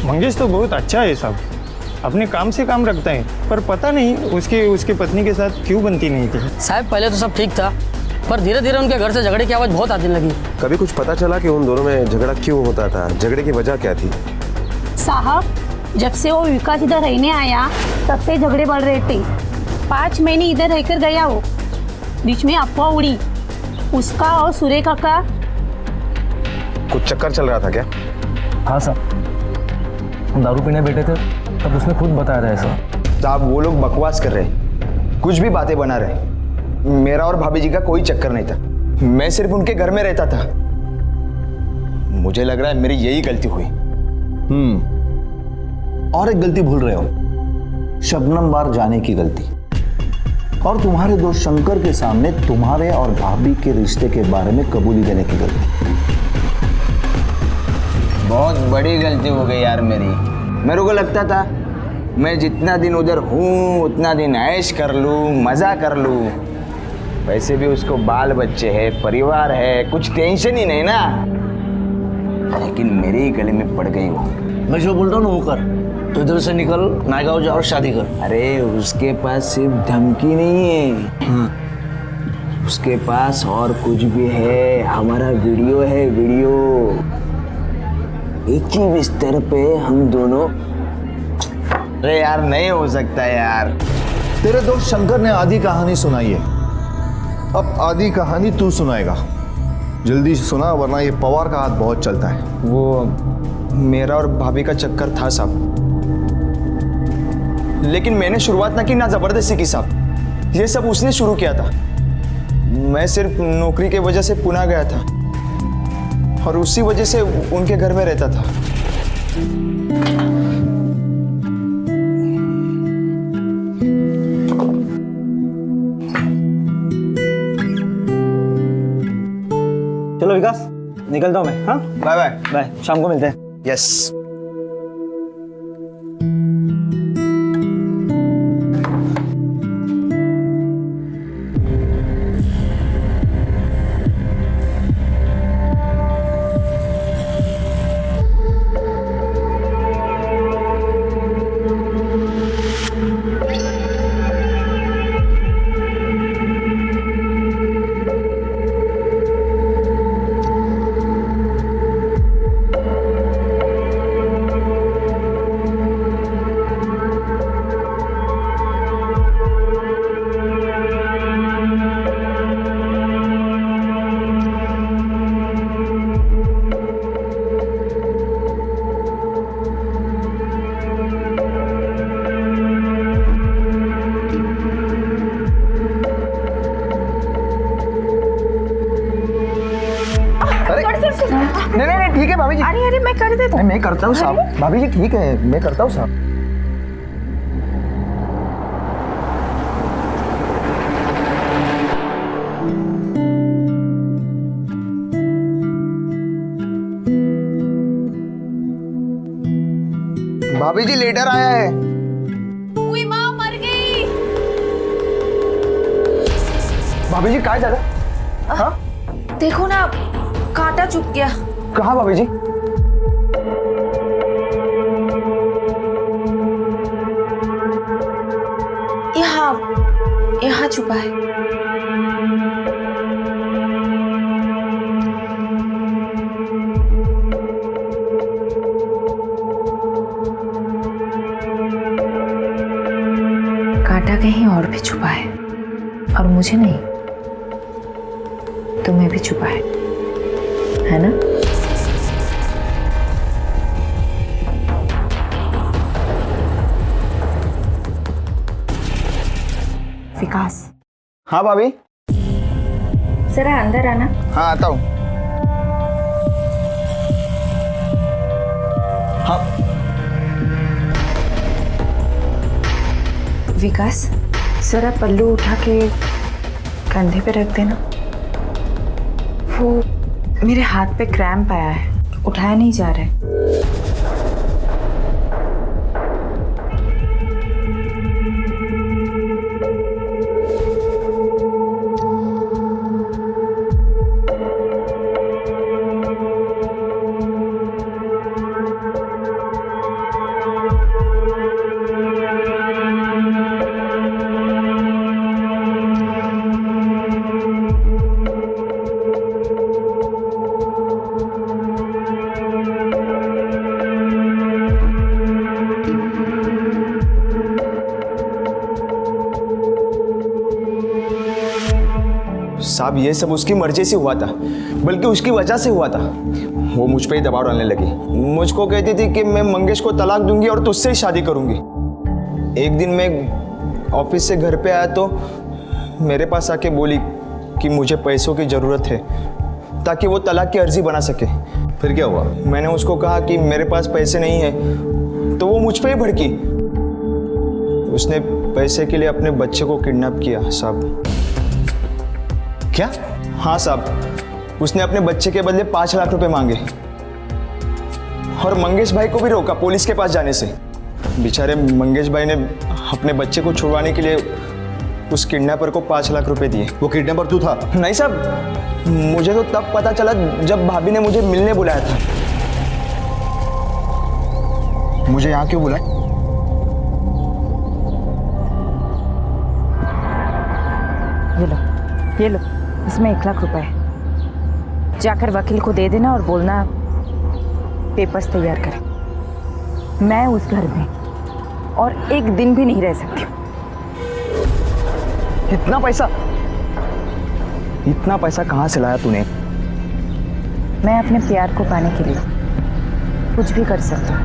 [SPEAKER 12] मंगेश तो बहुत अच्छा है साहब, अपने काम से काम रखता है, पर पता नहीं उसके पत्नी के साथ क्यों बनती नहीं थी।
[SPEAKER 9] साहब पहले तो सब ठीक था, पर धीरे धीरे उनके घर से झगड़े की आवाज़ बहुत आने लगी।
[SPEAKER 6] कभी कुछ पता चला कि उन दोनों में झगड़ा क्यों होता था? झगड़े की वजह क्या थी?
[SPEAKER 18] साहब जब से वो विकास इधर रहने आया तब से झगड़े बढ़ रहे थे। 5 महीने इधर रहकर गया वो, बीच में अफवाह उड़ी उसका और सुरेखा का
[SPEAKER 6] कुछ चक्कर चल रहा था क्या?
[SPEAKER 10] हाँ साहब, हम दारू पीने बैठे थे तब उसने खुद बताया था ऐसा।
[SPEAKER 15] साहब वो लोग बकवास कर रहे, कुछ भी बातें बना रहे। मेरा और भाभी जी का कोई चक्कर नहीं था, मैं सिर्फ उनके घर में रहता था। मुझे लग रहा है मेरी यही गलती हुई।
[SPEAKER 22] और एक गलती भूल रहे हो, शबनम बार जाने की गलती और तुम्हारे दोस्त शंकर के सामने तुम्हारे और भाभी के रिश्ते के बारे में कबूली देने की गलती।
[SPEAKER 15] बहुत बड़ी गलती हो गई यार मेरी। मेरे को लगता था मैं जितना दिन उधर हूँ उतना दिन ऐश कर लूँ, मज़ा कर लूँ। वैसे भी उसको बाल बच्चे है, परिवार है, कुछ टेंशन ही नहीं ना, लेकिन मेरे ही गले में पड़ गई वो।
[SPEAKER 9] मैं जो बोल रहा हूँ ना वो कर, तो इधर से निकल, नायगांव जा और शादी कर।
[SPEAKER 15] अरे उसके पास सिर्फ धमकी नहीं है, उसके पास और कुछ भी है। हमारा वीडियो है, वीडियो। एक ही बिस्तर पे हम दोनों। अरे यार नहीं हो सकता यार।
[SPEAKER 22] तेरे दोस्त शंकर ने आधी कहानी सुनाई है, अब आधी कहानी तू सुनाएगा। जल्दी सुना वरना ये पवार का हाथ बहुत चलता है।
[SPEAKER 15] वो मेरा और भाभी का चक्कर था साहब, लेकिन मैंने शुरुआत ना की ना जबरदस्ती की साहब, ये सब उसने शुरू किया था। मैं सिर्फ नौकरी की वजह से पुणे गया था और उसी वजह से उनके घर में रहता था।
[SPEAKER 9] चलो विकास, निकलता हूँ मैं। हाँ,
[SPEAKER 15] बाय बाय।
[SPEAKER 9] बाय, शाम को मिलते हैं।
[SPEAKER 15] यस। नहीं ठीक है भाभी जी।
[SPEAKER 17] अरे अरे मैं कर देता हूँ।
[SPEAKER 15] मैं करता हूँ साहब। भाभी जी ठीक है, मैं करता हूँ साहब। भाभी जी लेटर आया है।
[SPEAKER 2] हुई माँ मर गई।
[SPEAKER 15] भाभी जी कहाँ जा
[SPEAKER 17] हाँ? देखो ना, कांटा चुभ गया।
[SPEAKER 15] कहाँ भाभी जी?
[SPEAKER 17] यहाँ छुपा है। कांटा कहीं और भी छुपा है और मुझे नहीं, तुम्हें भी छुपा है ना? विकास।
[SPEAKER 15] हाँ भाभी।
[SPEAKER 17] जरा अंदर आना।
[SPEAKER 15] हाँ आता हूँ। हाँ
[SPEAKER 17] विकास, जरा पल्लू उठा के कंधे पे रख देना। वो मेरे हाथ पे क्रैम्प आया है, उठाया नहीं जा रहा है।
[SPEAKER 15] साहब ये सब उसकी मर्जी से हुआ था, बल्कि उसकी वजह से हुआ था। वो मुझ पे ही दबाव डालने लगी। मुझको कहती थी कि मैं मंगेश को तलाक दूंगी और तुझसे ही शादी करूंगी। एक दिन मैं ऑफिस से घर पे आया तो मेरे पास आके बोली कि मुझे पैसों की ज़रूरत है ताकि वो तलाक की अर्जी बना सके।
[SPEAKER 22] फिर क्या हुआ?
[SPEAKER 15] मैंने उसको कहा कि मेरे पास पैसे नहीं है, तो वो मुझ पे ही भड़की। उसने पैसे के लिए अपने बच्चे को किडनैप किया साहब।
[SPEAKER 22] क्या?
[SPEAKER 15] हाँ साहब, उसने अपने बच्चे के बदले 5 लाख रुपए मांगे और मंगेश भाई को भी रोका पुलिस के पास जाने से। बेचारे मंगेश भाई ने अपने बच्चे को छुड़वाने के लिए उस किडनैपर को 5 लाख रुपए दिए।
[SPEAKER 22] वो किडनैपर तू था?
[SPEAKER 15] नहीं साहब, मुझे तो तब पता चला जब भाभी ने मुझे मिलने बुलाया था। मुझे यहाँ क्यों बुलाया?
[SPEAKER 17] ये लो, इसमें 1 लाख रुपए है। जाकर वकील को दे देना और बोलना पेपर्स तैयार करें। मैं उस घर में और 1 दिन भी नहीं रह सकती।
[SPEAKER 15] इतना पैसा कहाँ से लाया तूने?
[SPEAKER 17] मैं अपने प्यार को पाने के लिए कुछ भी कर सकता हूँ।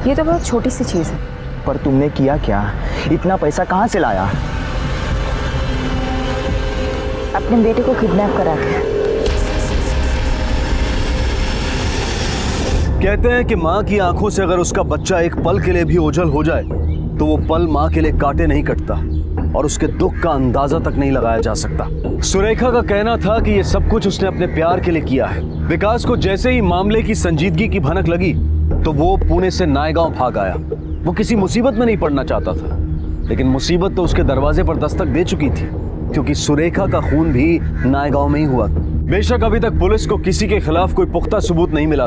[SPEAKER 17] ये तो बहुत छोटी सी चीज़ है,
[SPEAKER 15] पर तुमने किया क्या? इतना पैसा कहाँ से लाया?
[SPEAKER 17] अपने बेटे को किडनैप करा के।
[SPEAKER 1] कहते हैं कि माँ की आंखों से अगर उसका बच्चा एक पल के लिए भी ओझल हो जाए तो वो पल माँ के लिए काटे नहीं कटता और उसके दुख का अंदाजा तक नहीं लगाया जा सकता। सुरेखा का कहना था कि ये सब कुछ उसने अपने प्यार के लिए किया है। विकास को जैसे ही मामले की संजीदगी की भनक लगी तो वो पुणे से नायगांव भाग आया। वो किसी मुसीबत में नहीं पड़ना चाहता था, लेकिन मुसीबत तो उसके दरवाजे पर दस्तक दे चुकी थी, क्योंकि सुरेखा का खून भी नायगांव में ही हुआ था। बेशक अभी तक पुलिस को किसी के खिलाफ कोई पुख्ता सबूत नहीं मिला,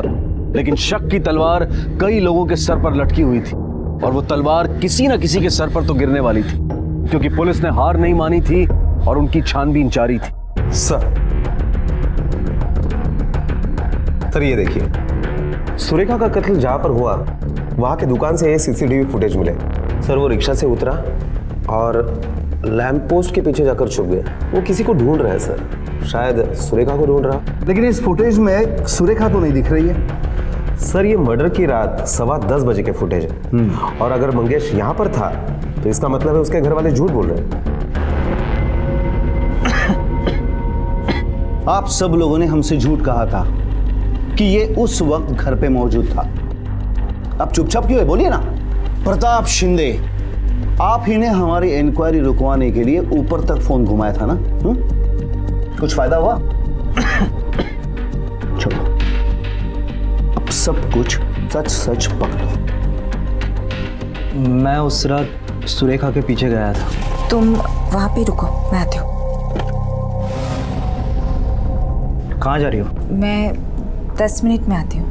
[SPEAKER 1] लेकिन शक की तलवार कई लोगों के सर पर लटकी हुई थी और वो तलवार किसी न किसी के सर पर तो गिरने वाली थी, क्योंकि पुलिस ने हार नहीं मानी थी और उनकी छानबीन जारी थी।
[SPEAKER 6] सर ये देखिए, सुरेखा का कत्ल जहां पर हुआ वहां के दुकान से ये सीसीटीवी फुटेज मिले। सर वो रिक्शा से उतरा और लैंप पोस्ट के पीछे जाकर छुप गया। वो किसी को ढूंढ रहा है सर, शायद सुरेखा को ढूंढ रहा।
[SPEAKER 22] लेकिन इस फुटेज में सुरेखा तो नहीं दिख रही है।
[SPEAKER 6] सर ये मर्डर की रात 10:15 बजे के फुटेज है, और अगर मंगेश यहाँ पर था तो इसका मतलब है उसके घर वाले झूठ बोल रहे हैं।
[SPEAKER 22] आप सब लोगों ने हमसे झूठ कहा था कि ये उस वक्त घर पे मौजूद था। अब चुपचाप क्यों है, बोलिए ना। प्रताप शिंदे, आप ही ने हमारी इंक्वायरी रुकवाने के लिए ऊपर तक फोन घुमाया था ना? कुछ फायदा हुआ? छोड़ो, अब सब कुछ सच सच पकड़ो।
[SPEAKER 10] मैं उस रात सुरेखा के पीछे गया था।
[SPEAKER 17] तुम वहां पे रुको, मैं आती हूँ।
[SPEAKER 10] कहाँ जा रही हो?
[SPEAKER 17] मैं 10 मिनट में आती हूँ।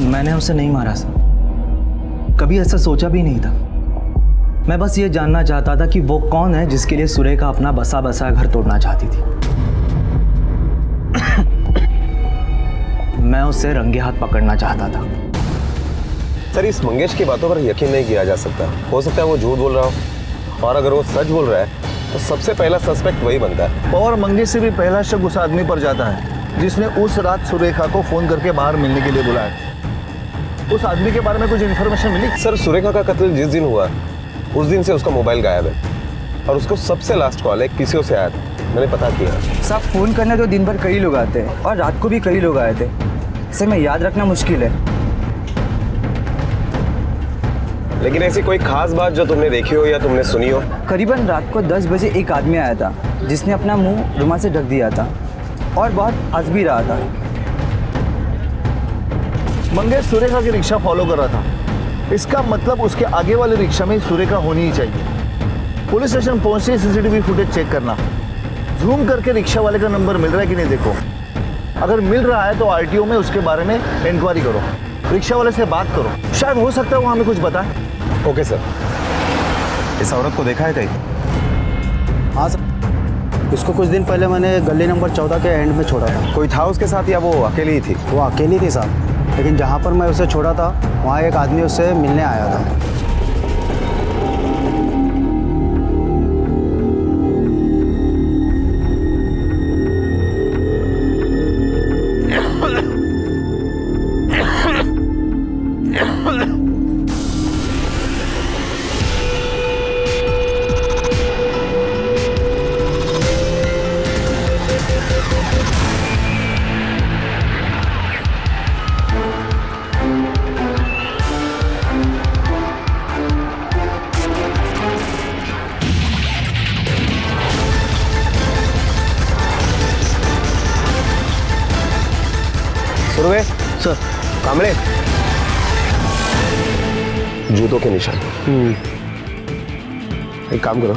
[SPEAKER 10] मैंने उसे नहीं मारा सर, कभी ऐसा सोचा भी नहीं था। मैं बस ये जानना चाहता था कि वो कौन है जिसके लिए सुरेखा अपना बसा बसा घर तोड़ना चाहती थी। मैं उसे रंगे हाथ पकड़ना चाहता था।
[SPEAKER 6] सर इस मंगेश की बातों पर यकीन नहीं किया जा सकता। हो सकता है वो झूठ बोल रहा हो, और अगर वो सच बोल रहा है तो सबसे पहला सस्पेक्ट वही बनता है।
[SPEAKER 22] और मंगेश से भी पहला शक उस आदमी पर जाता है जिसने उस रात सुरेखा को फोन करके बाहर मिलने के लिए बुलाया। उस आदमी के बारे में कुछ इन्फॉर्मेशन मिली?
[SPEAKER 6] सर सुरेखा का कत्ल जिस दिन हुआ उस दिन से उसका मोबाइल गायब है, और उसको सबसे लास्ट कॉल एक पीसीओ से आया था। मैंने पता किया।
[SPEAKER 10] साहब फोन करने तो दिन भर कई लोग आते हैं और रात को भी कई लोग आए थे, इसे मैं याद रखना मुश्किल है।
[SPEAKER 6] लेकिन ऐसी कोई खास बात जो तुमने देखी हो या तुमने सुनी हो?
[SPEAKER 10] करीबन रात को 10 बजे एक आदमी आया था जिसने अपना मुंह रुमाल से ढक दिया था और बहुत हंस भी रहा था।
[SPEAKER 22] मंगेश सुरेखा की रिक्शा फॉलो कर रहा था, इसका मतलब उसके आगे वाले रिक्शा में सुरेखा होनी ही चाहिए। पुलिस स्टेशन पहुंचते सीसीटीवी फुटेज चेक करना, जूम करके रिक्शा वाले का नंबर मिल रहा है कि नहीं देखो। अगर मिल रहा है तो आरटीओ में उसके बारे में इंक्वायरी करो, रिक्शा वाले से बात करो, शायद हो सकता है वो हमें कुछ बताए।
[SPEAKER 6] Okay sir. इस औरत को देखा है कहीं?
[SPEAKER 15] हाँ सर, उसको कुछ दिन पहले मैंने गली नंबर 14 के एंड में छोड़ा था।
[SPEAKER 6] कोई था उसके साथ या वो अकेली ही थी?
[SPEAKER 15] वो अकेली थी साहब, लेकिन जहाँ पर मैं उसे छोड़ा था वहाँ एक आदमी उससे मिलने आया था।
[SPEAKER 10] सर
[SPEAKER 6] कामड़े, जूतों के निशान। एक काम करो,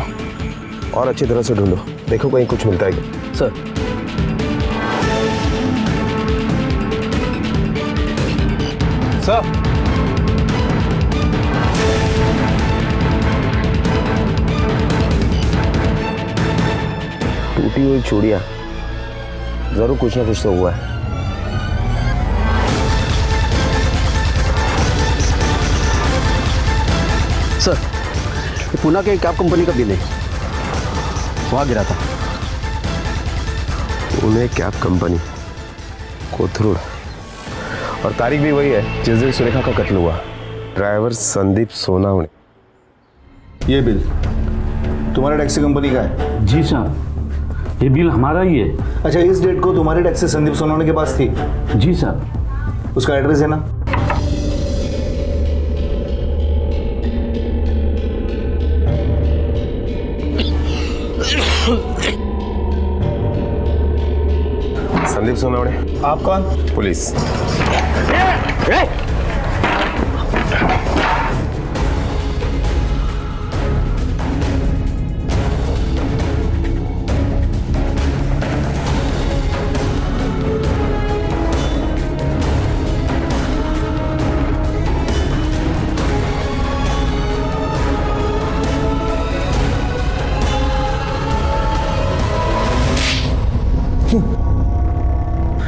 [SPEAKER 6] और अच्छी तरह से ढूंढो, देखो कहीं कुछ मिलता है क्या।
[SPEAKER 1] सर। सर।
[SPEAKER 6] टूटी हुई चूड़ियां, जरूर कुछ ना कुछ तो हुआ है।
[SPEAKER 1] सर, ये पुणे के कैब कंपनी का बिल है, वहां गिरा था।
[SPEAKER 6] पुणे कैब कंपनी, कोथरूड, और तारीख भी वही है जिस दिन सुरेखा का कत्ल हुआ। ड्राइवर संदीप सोनावणे।
[SPEAKER 22] ये बिल तुम्हारे टैक्सी कंपनी का है?
[SPEAKER 9] जी सर, ये बिल हमारा ही है।
[SPEAKER 22] अच्छा, इस डेट को तुम्हारी टैक्सी संदीप सोनावणे के पास थी?
[SPEAKER 9] जी सर।
[SPEAKER 22] उसका एड्रेस है ना?
[SPEAKER 6] संदीप सोनावणे।
[SPEAKER 22] आप कौन?
[SPEAKER 6] पुलिस।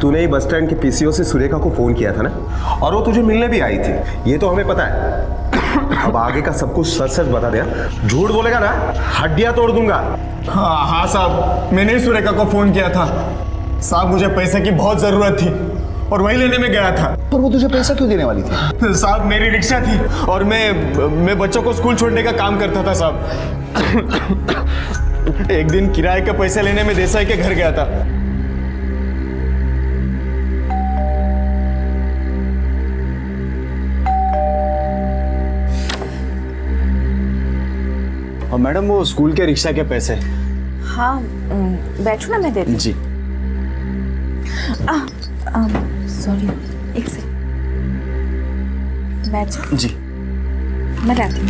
[SPEAKER 6] तूने ही बस स्टैंड के पीसीओ से सुरेखा को फोन किया था ना, और वो तुझे मिलने भी आई थी, ये तो हमें पता है। अब आगे का सब कुछ सच सच बता दिया, झूठ बोलेगा ना हड्डियां तोड़ दूंगा।
[SPEAKER 15] हाँ साहब, मैंने ही सुरेखा को फोन किया था साहब। मुझे पैसे की बहुत जरूरत थी और वही लेने में गया था।
[SPEAKER 22] पर वो तुझे पैसा क्यों देने वाली थी?
[SPEAKER 15] साहब, मेरी रिक्शा थी और मैं बच्चों को स्कूल छोड़ने का काम करता था साहब। एक दिन किराए के पैसे लेने में देसाई के घर गया था। और मैडम, वो स्कूल के रिक्शा के पैसे।
[SPEAKER 17] हाँ, बैठो ना, मैं दे दूँ।
[SPEAKER 15] जी।
[SPEAKER 17] सॉरी, एक सेकंड, बैठ जाओ।
[SPEAKER 15] जी।
[SPEAKER 17] मैं लाती हूँ।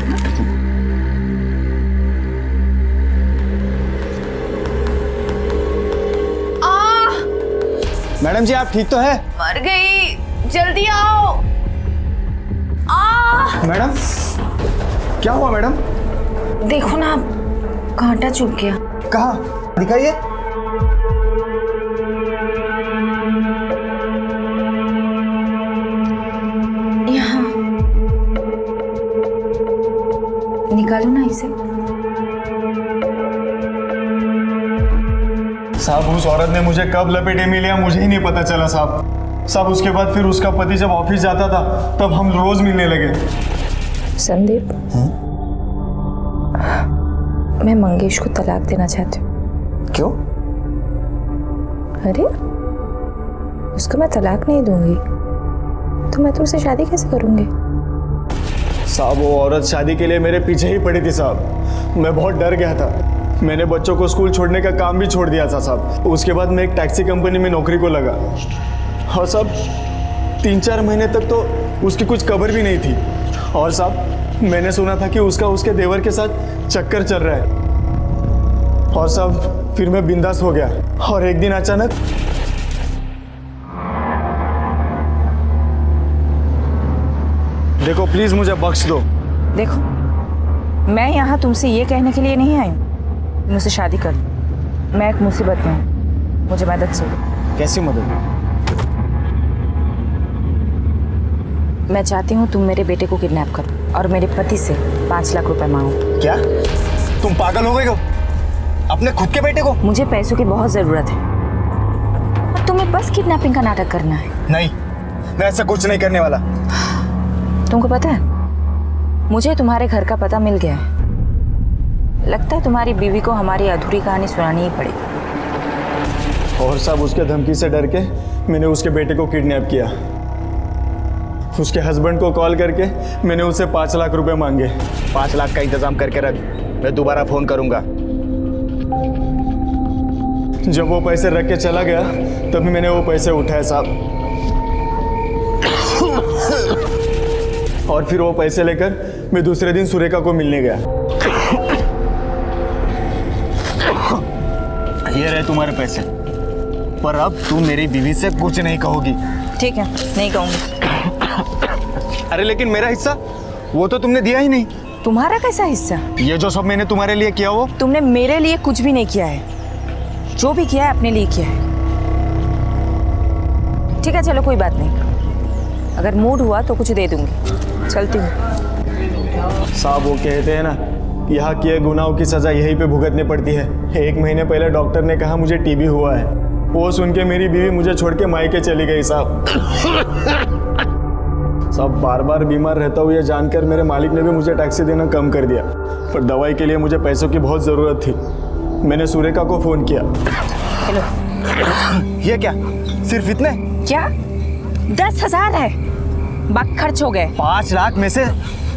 [SPEAKER 15] मैडम जी, आप ठीक तो है?
[SPEAKER 2] मर गई, जल्दी आओ।
[SPEAKER 15] मैडम, क्या हुआ मैडम?
[SPEAKER 17] देखो ना, कांटा चुभ गया।
[SPEAKER 15] कहाँ? दिखाइए।
[SPEAKER 17] यहाँ। निकालो ना इसे।
[SPEAKER 15] साहब, उस औरत ने मुझे कब लपेटे में लिया मुझे ही नहीं पता चला साहब। साहब, उसके बाद फिर उसका पति जब ऑफिस जाता था तब हम रोज मिलने लगे।
[SPEAKER 17] संदीप, मैं मंगेश को तलाक देना चाहती हूँ।
[SPEAKER 15] क्यों?
[SPEAKER 17] अरे, उसको मैं तलाक नहीं दूंगी तो मैं तुमसे शादी कैसे करूंगी?
[SPEAKER 15] साहब, वो औरत शादी के लिए मेरे पीछे ही पड़ी थी साहब। मैं बहुत डर गया था। मैंने बच्चों को स्कूल छोड़ने का काम भी छोड़ दिया था साहब। उसके बाद मैं एक टैक्सी कंपनी में नौकरी को लगा और साहब 3-4 महीने तक तो उसकी कुछ खबर भी नहीं थी। और साहब, मैंने सुना था कि उसका उसके देवर के साथ चक्कर चल रहा है। और साहब, फिर मैं बिंदास हो गया और एक दिन अचानक देखो, प्लीज मुझे बख्श दो।
[SPEAKER 17] देखो, मैं यहाँ तुमसे ये कहने के लिए नहीं आई हूँ मुझसे शादी कर। मैं एक मुसीबत में हूँ, मुझे मदद चाहिए।
[SPEAKER 15] कैसी मदद?
[SPEAKER 17] मैं चाहती हूँ तुम मेरे बेटे को किडनैप करो और मेरे पति से 5 लाख रुपए मांगो।
[SPEAKER 15] क्या? तुम पागल हो गई हो? अपने खुद के बेटे को?
[SPEAKER 17] मुझे पैसों की बहुत जरूरत है और तुम्हें बस किडनैपिंग का नाटक करना है।
[SPEAKER 15] नहीं, मैं ऐसा कुछ नहीं करने वाला।
[SPEAKER 17] तुमको पता है, मुझे तुम्हारे घर का पता मिल गया है। लगता है तुम्हारी बीवी को हमारी अधूरी कहानी सुनानी ही पड़ेगी।
[SPEAKER 15] और साहब, उसके धमकी से डर के मैंने उसके बेटे को किडनैप किया। उसके हस्बैंड को कॉल करके मैंने उससे 5 लाख रुपए मांगे।
[SPEAKER 22] 5 लाख का इंतजाम करके रख, मैं दोबारा फोन करूंगा।
[SPEAKER 15] जब वो पैसे रख के चला गया तभी मैंने वो पैसे उठाए साहब। और फिर वो पैसे लेकर मैं दूसरे दिन सुरेखा को मिलने गया। ये रहे तुम्हारे पैसे, पर अब तुम मेरी बीवी से कुछ नहीं कहोगी।
[SPEAKER 17] ठीक है, नहीं कहूंगी।
[SPEAKER 15] अरे लेकिन मेरा हिस्सा वो तो तुमने दिया ही नहीं।
[SPEAKER 17] तुम्हारा कैसा हिस्सा?
[SPEAKER 15] ये जो सब मैंने तुम्हारे लिए किया वो
[SPEAKER 17] तुमने मेरे लिए कुछ भी नहीं किया है। जो भी किया है अपने लिए किया है। ठीक है, चलो कोई बात नहीं। अगर मूड हुआ तो कुछ दे दूंगी। चलती हूँ।
[SPEAKER 15] साहब वो कहते हैं ना, यहाँ किए गुनाहों की सजा यहीं पे भुगतनी पड़ती है। 1 महीने पहले डॉक्टर ने कहा मुझे टीबी हुआ है। वो सुन के मेरी बीवी मुझे छोड़ के मायके चली गई साहब। साहब बार बार बीमार रहता हूँ ये जानकर मेरे मालिक ने भी मुझे टैक्सी देना कम कर दिया, पर दवाई के लिए मुझे पैसों की बहुत ज़रूरत थी। मैंने सुरेखा को फ़ोन किया।
[SPEAKER 17] हेलो।
[SPEAKER 15] ये क्या, सिर्फ इतने?
[SPEAKER 17] क्या 10,000 है? बाकी खर्च हो गए।
[SPEAKER 15] 5 लाख में से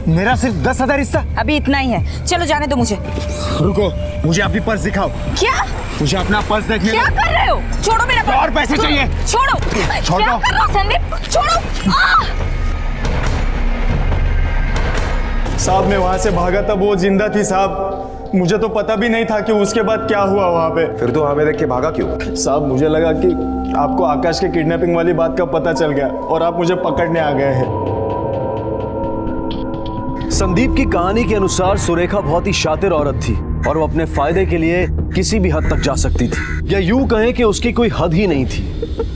[SPEAKER 15] मेरा सिर्फ 10,000 हिस्सा।
[SPEAKER 17] अभी इतना ही है, चलो जाने दो मुझे।
[SPEAKER 15] रुको, मुझे अपनी पर्स दिखाओ।
[SPEAKER 17] क्या?
[SPEAKER 15] मुझे अपना पर्स देखने
[SPEAKER 17] क्या कर रहे हो? छोड़ो मेरा पर्स।
[SPEAKER 15] और पैसे चाहिए।
[SPEAKER 17] छोड़ो।
[SPEAKER 15] छोड़
[SPEAKER 17] क्या
[SPEAKER 15] दो।
[SPEAKER 17] कर रहे हो संदीप? छोड़ो।
[SPEAKER 15] साहब मैं वहां से भागा तब वो जिंदा थी साहब। मुझे तो पता भी नहीं था कि उसके बाद क्या हुआ वहां पे।
[SPEAKER 6] फिर तो हमें देख के भागा क्यों?
[SPEAKER 15] साहब मुझे लगा कि आपको आकाश के किडनैपिंग वाली बात का पता चल गया और आप मुझे पकड़ने आ गए हैं।
[SPEAKER 1] संदीप की कहानी के अनुसार सुरेखा बहुत ही शातिर औरत थी और वो अपने फायदे के लिए किसी भी हद तक जा सकती थी, या यूं कहें कि उसकी कोई हद ही नहीं थी।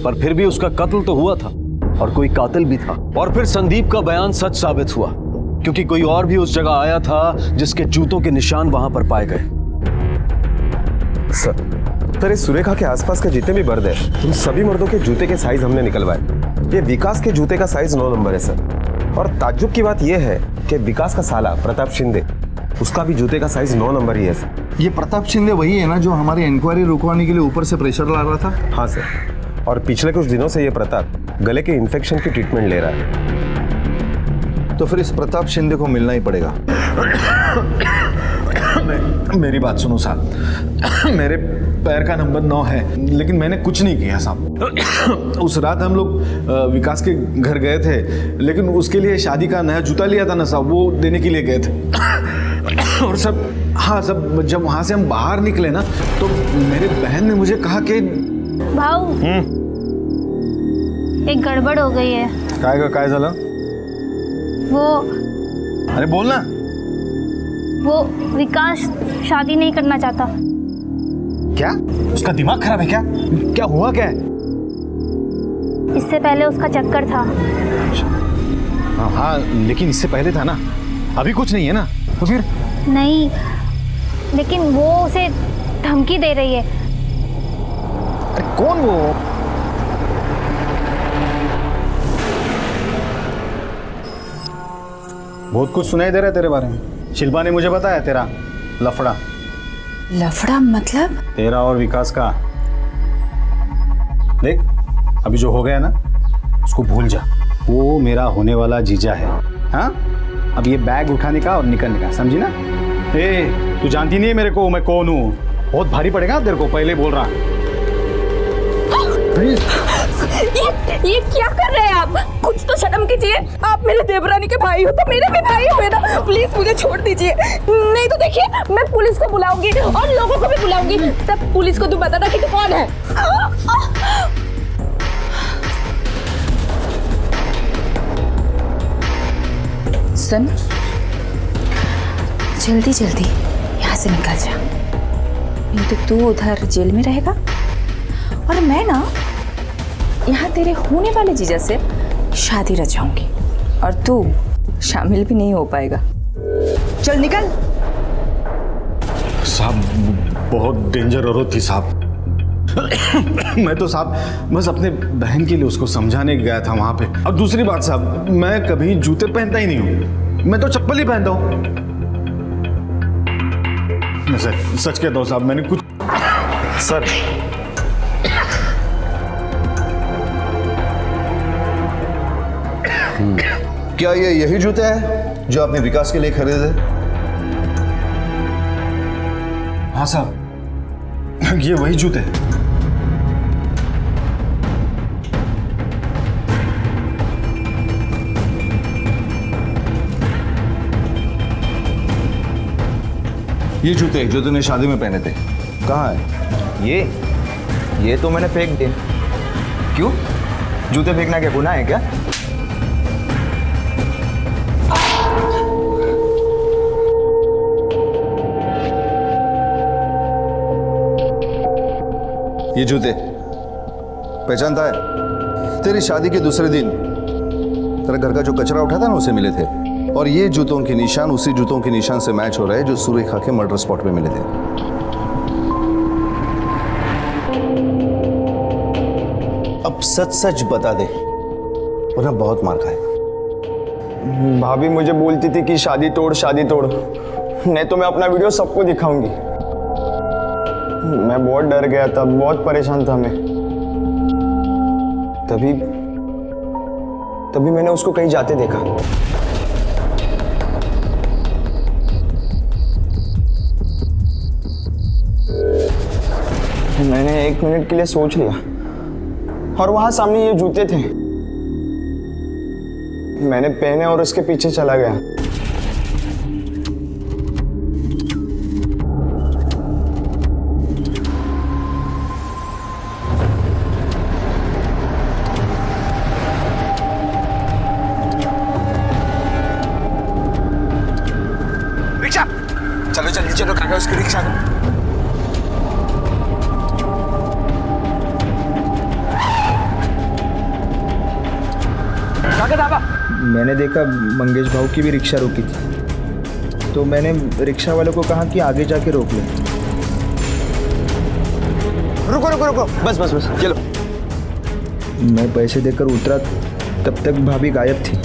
[SPEAKER 1] पर फिर भी उसका कत्ल तो हुआ था और कोई कातिल भी था। और फिर संदीप का बयान सच साबित हुआ, क्योंकि कोई और भी उस जगह आया था जिसके जूतों के निशान वहां पर पाए गए।
[SPEAKER 6] सर इस सुरेखा के आसपास के जितने भी मर्द हैं, उन सभी मर्दों के जूते के साइज हमने निकलवाए। ये विकास के जूते का साइज 9 नंबर है सर। और ताज्जुब की बात यह है कि विकास का साला प्रताप शिंदे, उसका भी जूते का साइज 9 नंबर ही है सर।
[SPEAKER 22] ये प्रताप शिंदे वही है ना जो हमारी इंक्वायरी रुकवाने के लिए ऊपर से प्रेशर ला रहा था?
[SPEAKER 6] हाँ सर, और पिछले कुछ दिनों से ये प्रताप गले के इन्फेक्शन की ट्रीटमेंट ले रहा है।
[SPEAKER 22] तो फिर इस प्रताप शिंदे को मिलना ही पड़ेगा।
[SPEAKER 15] मेरी बात सुनो साहब, मेरे पैर का नंबर 9 है, लेकिन मैंने कुछ नहीं किया साहब। उस रात हम लोग विकास के घर गए थे, लेकिन उसके लिए शादी का नया जूता लिया था ना साहब, वो देने के लिए गए थे। और सब हाँ सब जब वहां से हम बाहर निकले ना, तो मेरी बहन ने मुझे कहा कि
[SPEAKER 7] भाऊ एक गड़बड़ हो गई है।
[SPEAKER 15] काय झालं?
[SPEAKER 7] वो
[SPEAKER 15] अरे बोलना।
[SPEAKER 7] वो विकास शादी नहीं करना चाहता।
[SPEAKER 15] क्या? उसका दिमाग खराब है क्या? क्या हुआ क्या है?
[SPEAKER 7] इससे पहले उसका चक्कर था।
[SPEAKER 15] हाँ, लेकिन इससे पहले था ना, अभी कुछ नहीं है ना, तो फिर?
[SPEAKER 7] नहीं, लेकिन वो उसे धमकी दे रही है।
[SPEAKER 15] अरे कौन वो? बहुत कुछ सुनाई दे रहा है तेरे बारे में। शिल्पा ने मुझे बताया तेरा लफड़ा।
[SPEAKER 17] लफड़ा मतलब?
[SPEAKER 15] तेरा और विकास का। देख अभी जो हो गया ना, उसको भूल जा। वो मेरा होने वाला जीजा है। हाँ, अब ये बैग उठाने का और निकलने का, समझी ना? ए, तू जानती नहीं है मेरे को, मैं कौन हूँ। बहुत भारी पड़ेगा तेरे को, पहले बोल रहा।
[SPEAKER 2] ये क्या कर रहे हैं आप? कुछ तो शर्म कीजिए। आप मेरे देवरानी के भाई हो तो मेरे भी भाई हुए ना। प्लीज मुझे छोड़ दीजिए, नहीं तो देखिए मैं पुलिस को बुलाऊंगी और लोगों को भी बुलाऊंगी। तब पुलिस को तू बताना कि तू कौन है।
[SPEAKER 17] सुन, जल्दी जल्दी यहाँ से निकल जा, नहीं तो तू उधर जेल में रहेगा और मैं ना यहाँ तेरे होने वाले जीजा से शादी रचाऊंगी और तू शामिल भी नहीं हो पाएगा। चल निकल।
[SPEAKER 15] साहब बहुत डेंजर औरत थी साहब। मैं तो साहब बस अपने बहन के लिए उसको समझाने गया था वहां पे। और दूसरी बात साहब, मैं कभी जूते पहनता ही नहीं हूँ, मैं तो चप्पल ही पहनता हूँ। मैं सच कहता हूँ साहब, मैंने कुछ सर
[SPEAKER 22] क्या ये यही जूते हैं जो आपने विकास के लिए खरीदे?
[SPEAKER 15] हाँ साहब, ये वही जूते हैं।
[SPEAKER 22] ये जूते जो तूने शादी में पहने थे कहाँ है?
[SPEAKER 15] ये तो मैंने फेंक दिए। क्यों? जूते फेंकना क्या गुनाह है क्या?
[SPEAKER 22] ये जूते पहचानता है? तेरी शादी के दूसरे दिन तेरा घर का जो कचरा उठा था ना, उसे मिले थे। और ये जूतों के निशान उसी जूतों के निशान से मैच हो रहे हैं जो सुरेखा के मर्डर स्पॉट पे मिले थे। अब सच सच बता दे वरना बहुत मार खाएगा।
[SPEAKER 15] भाभी मुझे बोलती थी कि शादी तोड़ नहीं तो मैं अपना वीडियो सबको दिखाऊंगी। मैं बहुत डर गया था, बहुत परेशान था मैं। तभी मैंने उसको कहीं जाते देखा। मैंने 1 मिनट के लिए सोच लिया और वहां सामने ये जूते थे। मैंने पहने और उसके पीछे चला गया।
[SPEAKER 11] रिक्शा चलो जल्दी चलो काका, उसकी रिक्शा को।
[SPEAKER 15] मैंने देखा मंगेश भाऊ की भी रिक्शा रोकी थी, तो मैंने रिक्शा वाले को कहा कि आगे जाके रोक ले।
[SPEAKER 11] रुको बस चलो।
[SPEAKER 15] मैं पैसे देकर उतरा तब तक भाभी गायब थी।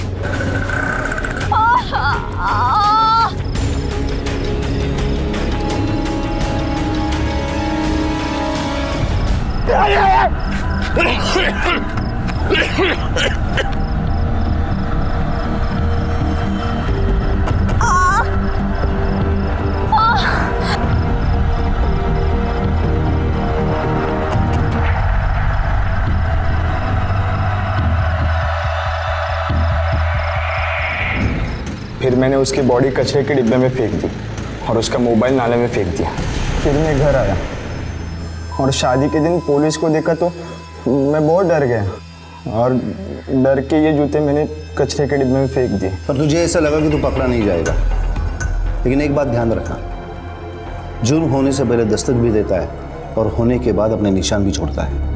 [SPEAKER 15] फिर मैंने उसकी बॉडी कचरे के डिब्बे में फेंक दी और उसका मोबाइल नाले में फेंक दिया। फिर मैं घर आया और शादी के दिन पुलिस को देखा तो मैं बहुत डर गया और डर के ये जूते मैंने कचरे के डिब्बे में फेंक दिए।
[SPEAKER 22] पर तुझे ऐसा लगा कि तू पकड़ा नहीं जाएगा, लेकिन एक बात ध्यान रखना, जुर्म होने से पहले दस्तक भी देता है और होने के बाद अपने निशान भी छोड़ता है।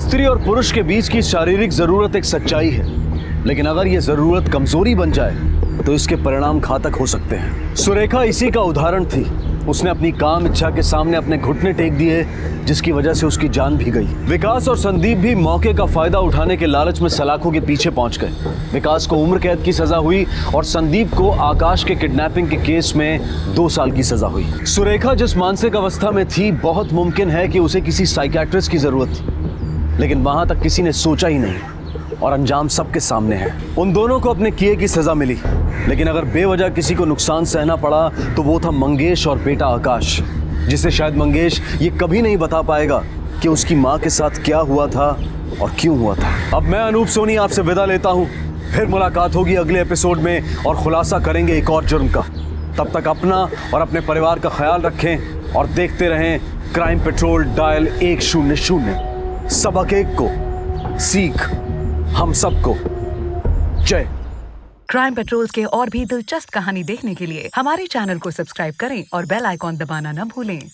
[SPEAKER 1] स्त्री और पुरुष के बीच की शारीरिक जरूरत एक सच्चाई है, लेकिन अगर यह जरूरत कमजोरी बन जाए तो इसके परिणाम घातक हो सकते हैं। सुरेखा इसी का उदाहरण थी। उसने अपनी काम इच्छा के सामने अपने घुटने टेक दिए, जिसकी वजह से उसकी जान भी गई। विकास और संदीप भी मौके का फायदा उठाने के लालच में सलाखों के पीछे पहुंच गए। विकास को उम्र कैद की सजा हुई और संदीप को आकाश के किडनैपिंग के केस में 2 साल की सजा हुई। सुरेखा जिस मानसिक अवस्था में थी, बहुत मुमकिन है कि उसे किसी साइकियाट्रिस्ट की जरूरत थी, लेकिन वहां तक किसी ने सोचा ही नहीं और अंजाम सबके सामने है। उन दोनों को अपने किए की सजा मिली, लेकिन अगर बेवजह किसी को नुकसान सहना पड़ा तो वो था मंगेश और बेटा आकाश, जिसे शायद मंगेश ये कभी नहीं बता पाएगा कि उसकी माँ के साथ क्या हुआ था और क्यों हुआ था। अब मैं अनूप सोनी आपसे विदा लेता हूँ। फिर मुलाकात होगी अगले एपिसोड में और खुलासा करेंगे एक और जुर्म का। तब तक अपना और अपने परिवार का ख्याल रखें और देखते रहें क्राइम पेट्रोल डायल 100। सबक एक को, सीख हम सबको। जय।
[SPEAKER 13] क्राइम पेट्रोल के और भी दिलचस्प कहानी देखने के लिए हमारे चैनल को सब्सक्राइब करें और बेल आइकॉन दबाना न भूलें।